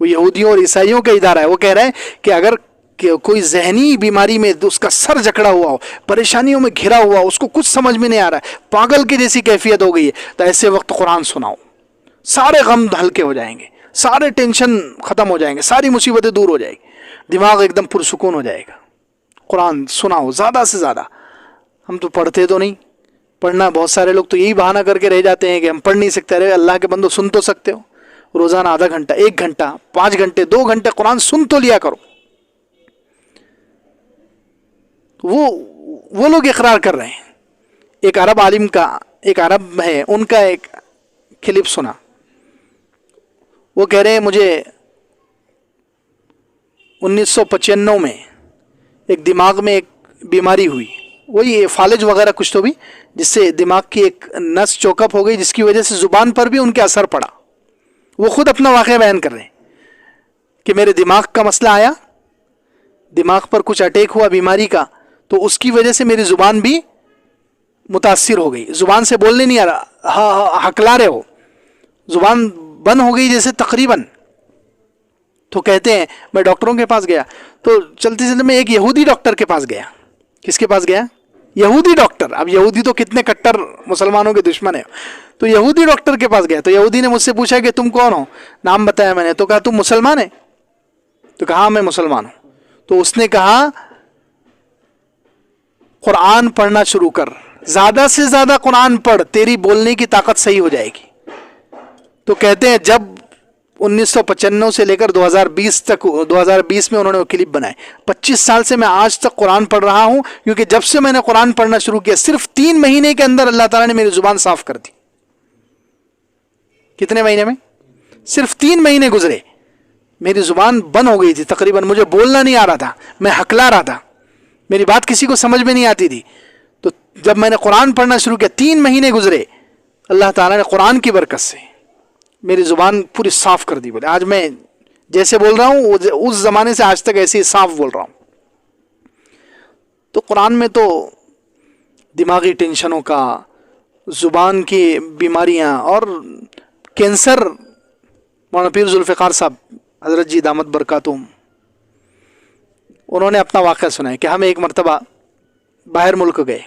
وہ یہودیوں اور عیسائیوں کا ادارہ ہے. وہ کہہ رہا ہے کہ اگر کوئی ذہنی بیماری میں اس کا سر جکڑا ہوا ہو, پریشانیوں میں گھرا ہوا ہو, اس کو کچھ سمجھ میں نہیں آ رہا ہے, پاگل کی جیسی کیفیت ہو گئی ہے, تو ایسے وقت قرآن سناؤ, سارے غم ہلکے ہو جائیں گے, سارے ٹینشن ختم ہو جائیں گے, ساری مصیبتیں دور ہو جائیں گی, دماغ ایک دم پرسکون ہو جائے گا. قرآن سناؤ زیادہ سے زیادہ. ہم تو پڑھتے تو نہیں, پڑھنا بہت سارے لوگ تو یہی بہانہ کر کے رہ جاتے ہیں کہ ہم پڑھ نہیں سکتے. رہے اللہ کے بندو سن تو سکتے ہو, روزانہ آدھا گھنٹہ, 1 گھنٹہ, 5 گھنٹے, 2 گھنٹے قرآن سن تو لیا کرو. وہ لوگ اقرار کر رہے ہیں. ایک عرب عالم کا, ایک عرب ہے, ان کا ایک کلپ سنا. وہ کہہ رہے ہیں مجھے 1995 میں ایک دماغ میں ایک بیماری ہوئی, وہی فالج وغیرہ کچھ تو بھی, جس سے دماغ کی ایک نس چوک اپ ہو گئی, جس کی وجہ سے زبان پر بھی ان کے اثر پڑا. وہ خود اپنا واقعہ بیان کر رہے ہیں کہ میرے دماغ کا مسئلہ آیا, دماغ پر کچھ اٹیک ہوا بیماری کا, تو اس کی وجہ سے میری زبان بھی متاثر ہو گئی, زبان سے بولنے نہیں آ رہا, ہکلا رہے ہو, زبان بند ہو گئی جیسے تقریباً. تو کہتے ہیں میں ڈاکٹروں کے پاس گیا, تو چلتے چلتے میں ایک یہودی ڈاکٹر کے پاس گیا. کس کے پاس گیا؟ یہودی ڈاکٹر. اب یہودی تو کتنے کٹر مسلمانوں کے دشمن ہیں. تو یہودی ڈاکٹر کے پاس گیا, تو یہودی نے مجھ سے پوچھا کہ تم کون ہو, نام بتایا میں نے, تو کہا تم مسلمان ہے؟ تو کہا میں مسلمان ہوں. تو اس نے کہا قرآن پڑھنا شروع کر, زیادہ سے زیادہ قرآن پڑھ, تیری بولنے کی طاقت صحیح ہو جائے گی. تو کہتے ہیں جب 1995 سے لے کر 2020 تک, 2020 میں انہوں نے وہ کلپ بنائے, 25 سال سے میں آج تک قرآن پڑھ رہا ہوں, کیونکہ جب سے میں نے قرآن پڑھنا شروع کیا, صرف 3 مہینے کے اندر اللہ تعالیٰ نے میری زبان صاف کر دی. کتنے مہینے میں؟ صرف 3 مہینے گزرے, میری زبان بند ہو گئی تھی تقریباً, مجھے بولنا نہیں آ رہا تھا, میں ہکلا رہا تھا, میری بات کسی کو سمجھ میں نہیں آتی تھی. تو جب میں نے قرآن پڑھنا شروع کیا, 3 مہینے گزرے, اللہ تعالیٰ نے قرآن کی برکت سے میری زبان پوری صاف کر دی. بولے آج میں جیسے بول رہا ہوں اس زمانے سے آج تک ایسے ہی صاف بول رہا ہوں. تو قرآن میں تو دماغی ٹینشنوں کا, زبان کی بیماریاں, اور کینسر, مولانا پیر ذوالفقار صاحب حضرت جی دامت برکاتہم, انہوں نے اپنا واقعہ سنا ہے کہ ہم ایک مرتبہ باہر ملک گئے,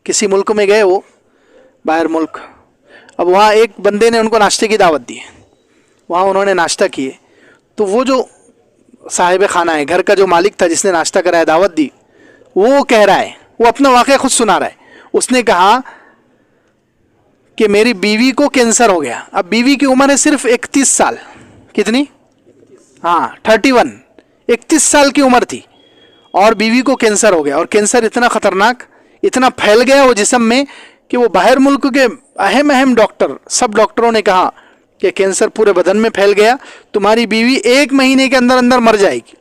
کسی ملک میں گئے, وہ باہر ملک. اب وہاں ایک بندے نے ان کو ناشتے کی دعوت دی, وہاں انہوں نے ناشتہ کیے. تو وہ جو صاحب خانہ ہے, گھر کا جو مالک تھا جس نے ناشتہ کرایا, دعوت دی, وہ کہہ رہا ہے, وہ اپنا واقعہ خود سنا رہا ہے. اس نے کہا کہ میری بیوی کو کینسر ہو گیا. اب بیوی کی عمر ہے صرف 31 سال. کتنی؟ ہاں 31. 31 سال کی عمر تھی اور بیوی کو کینسر ہو گیا, اور کینسر اتنا خطرناک, اتنا پھیل گیا وہ جسم میں کہ وہ باہر ملک کے اہم ڈاکٹر, سب ڈاکٹروں نے کہا کہ کینسر پورے بدن میں پھیل گیا, تمہاری بیوی 1 مہینے کے اندر اندر مر جائے گی.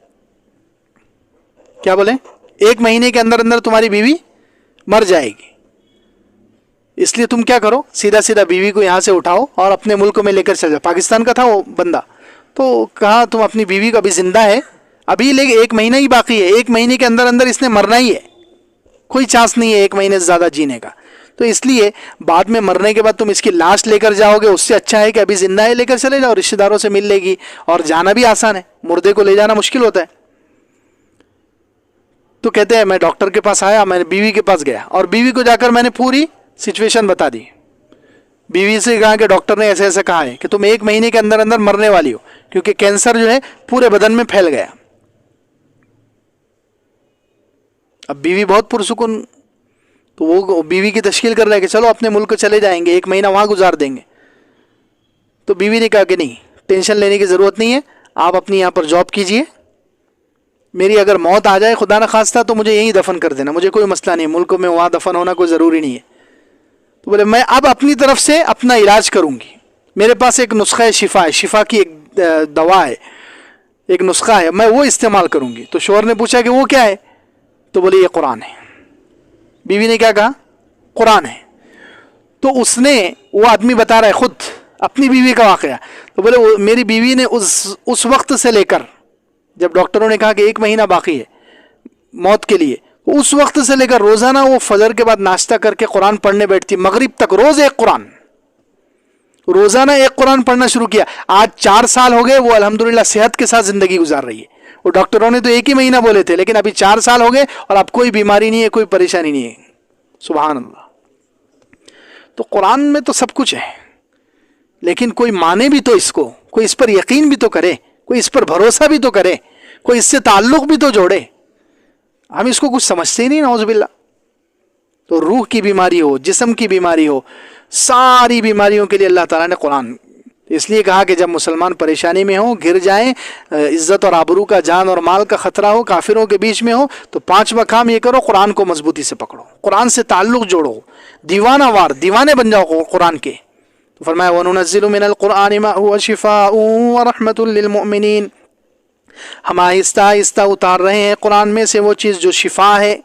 کیا بولے؟ 1 مہینے کے اندر اندر تمہاری بیوی مر جائے گی. اس لیے تم کیا کرو, سیدھا سیدھا بیوی کو یہاں سے اٹھاؤ اور اپنے ملک میں لے کر چل جاؤ. پاکستان کا تھا وہ بندہ. تو کہا تم اپنی بیوی کو, ابھی زندہ ہے, ابھی لے 1 مہینہ ہی باقی ہے, 1 مہینے کے اندر اندر اس نے مرنا ہی ہے, کوئی چانس نہیں ہے 1 مہینے سے زیادہ جینے کا. تو اس لیے بعد میں مرنے کے بعد تم اس کی لاش لے کر جاؤ گے, اس سے اچھا ہے کہ ابھی زندہ ہے لے کر چلے جاؤ, رشتہ داروں سے مل لے گی, اور جانا بھی آسان ہے, مردے کو لے جانا مشکل ہوتا ہے. تو کہتے ہیں میں ڈاکٹر کے پاس آیا, میں بیوی کے پاس گیا, اور بیوی کو جا کر میں نے پوری سچویشن بتا دی. بیوی سے کہا کہ ڈاکٹر نے ایسے ایسے کہا ہے کہ تم 1 مہینے کے اندر اندر مرنے والی ہو, کیونکہ کینسر جو ہے پورے بدن میں پھیل گیا. اب بیوی بہت پرسکون, تو وہ بیوی کی تشکیل کر رہا ہے کہ چلو اپنے ملک چلے جائیں گے, 1 مہینہ وہاں گزار دیں گے. تو بیوی نے کہا کہ نہیں, ٹینشن لینے کی ضرورت نہیں ہے, آپ اپنی یہاں پر جاب کیجئے, میری اگر موت آ جائے خدا نخواستہ تو مجھے یہیں دفن کر دینا, مجھے کوئی مسئلہ نہیں, ملک میں وہاں دفن ہونا کوئی ضروری نہیں ہے. تو بولے میں اب اپنی طرف سے اپنا علاج کروں گی, میرے پاس ایک نسخہ شفا ہے, شفا کی ایک دوا ہے, ایک نسخہ ہے, میں وہ استعمال کروں گی. تو شوہر نے پوچھا کہ وہ کیا ہے؟ تو بولے یہ قرآن ہے. بیوی نے کیا کہا؟ قرآن ہے. تو اس نے, وہ آدمی بتا رہا ہے خود اپنی بیوی کا واقعہ, تو بولے میری بیوی نے اس وقت سے لے کر, جب ڈاکٹروں نے کہا کہ 1 مہینہ باقی ہے موت کے لیے, اس وقت سے لے کر روزانہ وہ فجر کے بعد ناشتہ کر کے قرآن پڑھنے بیٹھتی, مغرب تک روز ایک قرآن, روزانہ ایک قرآن پڑھنا شروع کیا. آج 4 سال ہو گئے, وہ الحمدللہ صحت کے ساتھ زندگی گزار رہی ہے. وہ ڈاکٹروں نے تو 1 ہی مہینہ بولے تھے, لیکن ابھی 4 سال ہو گئے اور اب کوئی بیماری نہیں ہے, کوئی پریشانی نہیں ہے. سبحان اللہ. تو قرآن میں تو سب کچھ ہے, لیکن کوئی مانے بھی تو اس کو, کوئی اس پر یقین بھی تو کرے, کوئی اس پر بھروسہ بھی تو کرے, کوئی اس سے تعلق بھی تو جوڑے. ہم اس کو کچھ سمجھتے ہی نہیں, نعوذ باللہ. تو روح کی بیماری ہو, جسم کی بیماری ہو, ساری بیماریوں کے لیے اللہ تعالیٰ نے قرآن اس لیے کہا کہ جب مسلمان پریشانی میں ہوں, گر جائیں, عزت اور آبرو کا, جان اور مال کا خطرہ ہو, کافروں کے بیچ میں ہو, تو 5واں کام یہ کرو, قرآن کو مضبوطی سے پکڑو, قرآن سے تعلق جوڑو, دیوانہ وار دیوانے بن جاؤ قرآن کے. تو فرمایا وَنُنَزِّلُ مِنَ الْقُرْآنِ مَا هُوَ شِفَاءٌ وَرَحْمَةٌ لِّلْمُؤْمِنِينَ. ہم آہستہ آہستہ اتار رہے ہیں قرآن میں سے وہ چیز جو شفا ہے.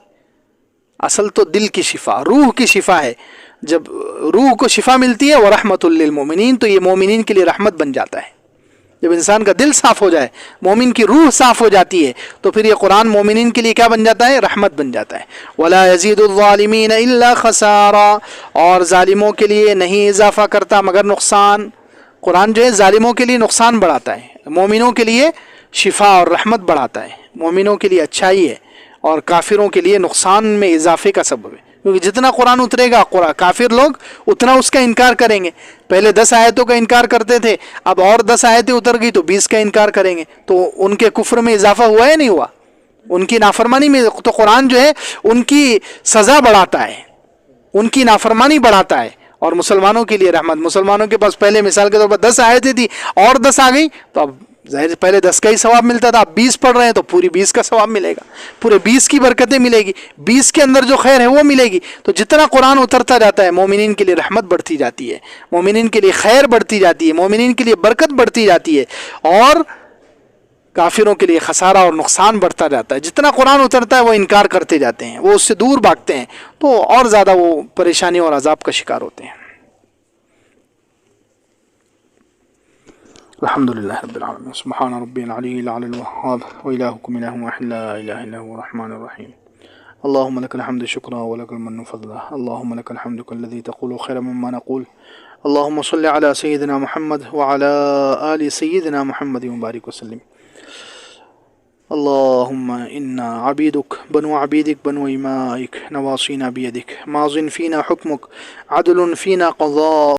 اصل تو دل کی شفا, روح کی شفا ہے. جب روح کو شفا ملتی ہے وَرَحْمَةٌ لِّلْمُؤْمِنِينَ, تو یہ مومنین کے لیے رحمت بن جاتا ہے. جب انسان کا دل صاف ہو جائے, مومن کی روح صاف ہو جاتی ہے, تو پھر یہ قرآن مومنین کے لیے کیا بن جاتا ہے؟ رحمت بن جاتا ہے. وَلَا يَزِيدُ الظَّالِمِينَ إِلَّا خَسَارًا, اور ظالموں کے لیے نہیں اضافہ کرتا مگر نقصان. قرآن جو ہے ظالموں کے لیے نقصان بڑھاتا ہے, مومنوں کے لیے شفا اور رحمت بڑھاتا ہے. مومنوں کے لیے اچھائی ہے اور کافروں کے لیے نقصان میں اضافے کا سبب ہے. کیونکہ جتنا قرآن اترے گا کافر لوگ اتنا اس کا انکار کریں گے. پہلے 10 آیتوں کا انکار کرتے تھے, اب اور 10 آیتیں اتر گئی تو 20 کا انکار کریں گے. تو ان کے کفر میں اضافہ ہوا یا نہیں ہوا؟ ان کی نافرمانی میں تو قرآن جو ہے ان کی سزا بڑھاتا ہے, ان کی نافرمانی بڑھاتا ہے. اور مسلمانوں کے لیے رحمت. مسلمانوں کے پاس پہلے مثال کے طور پر 10 آیتیں تھی اور 10 آ گئی, تو اب ظاہر پہلے 10 کا ہی ثواب ملتا تھا, اب 20 پڑھ رہے ہیں تو پوری 20 کا ثواب ملے گا, پورے 20 کی برکتیں ملے گی, 20 کے اندر جو خیر ہے وہ ملے گی. تو جتنا قرآن اترتا جاتا ہے مومنین کے لیے رحمت بڑھتی جاتی ہے, مومنین کے لیے خیر بڑھتی جاتی ہے, مومنین کے لیے برکت بڑھتی جاتی ہے, اور کافروں کے لیے خسارہ اور نقصان بڑھتا جاتا ہے. جتنا قرآن اترتا ہے وہ انکار کرتے جاتے ہیں, وہ اس سے دور بھاگتے ہیں, تو اور زیادہ وہ پریشانی اور عذاب کا شکار ہوتے ہیں. الحمد لله رب العالمين. سبحان ربي العلي الأعلى الوهاب وإلهكم إله واحد لا إله إلا هو الرحمن الرحيم. اللهم لك الحمد شكرا ولك المن فضلا. اللهم لك الحمد كالذي تقول خيرا مما نقول. اللهم صل على سيدنا محمد وعلى آل سيدنا محمد وبارك وسلم. اللهم إنا عبيدك بنو عبيدك بنو إمائك نواصينا بيدك ماض فينا حكمك عدل فينا قضاء